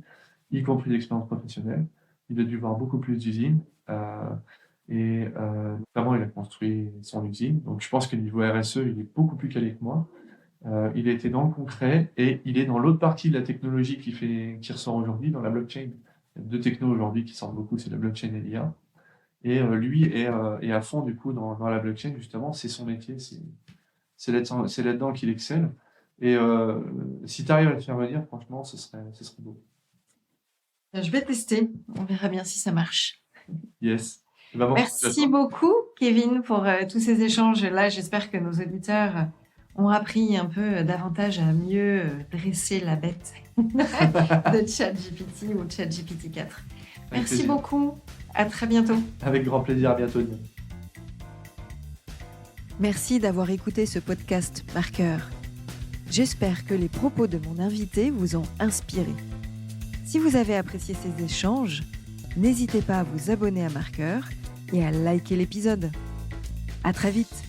y compris d'expérience professionnelle. Il a dû voir beaucoup plus d'usines. Notamment, il a construit son usine. Donc je pense que niveau RSE, il est beaucoup plus calé que moi. Il a été dans le concret et il est dans l'autre partie de la technologie qui ressort aujourd'hui, dans la blockchain. Il y a deux technos aujourd'hui qui sortent beaucoup, c'est la blockchain et l'IA. Et lui est à fond du coup dans la blockchain, justement, c'est son métier, c'est là-dedans qu'il excelle. Et si tu arrives à le faire venir, franchement, ce serait beau. Je vais tester, on verra bien si ça marche. Yes. Merci beaucoup, Kevin, pour tous ces échanges-là. J'espère que nos auditeurs ont appris un peu davantage à mieux dresser la bête de ChatGPT ou ChatGPT 4. Merci beaucoup. À très bientôt. Avec grand plaisir. À bientôt. Merci d'avoir écouté ce podcast Marqueur. J'espère que les propos de mon invité vous ont inspiré. Si vous avez apprécié ces échanges, n'hésitez pas à vous abonner à Marqueur et à liker l'épisode. À très vite.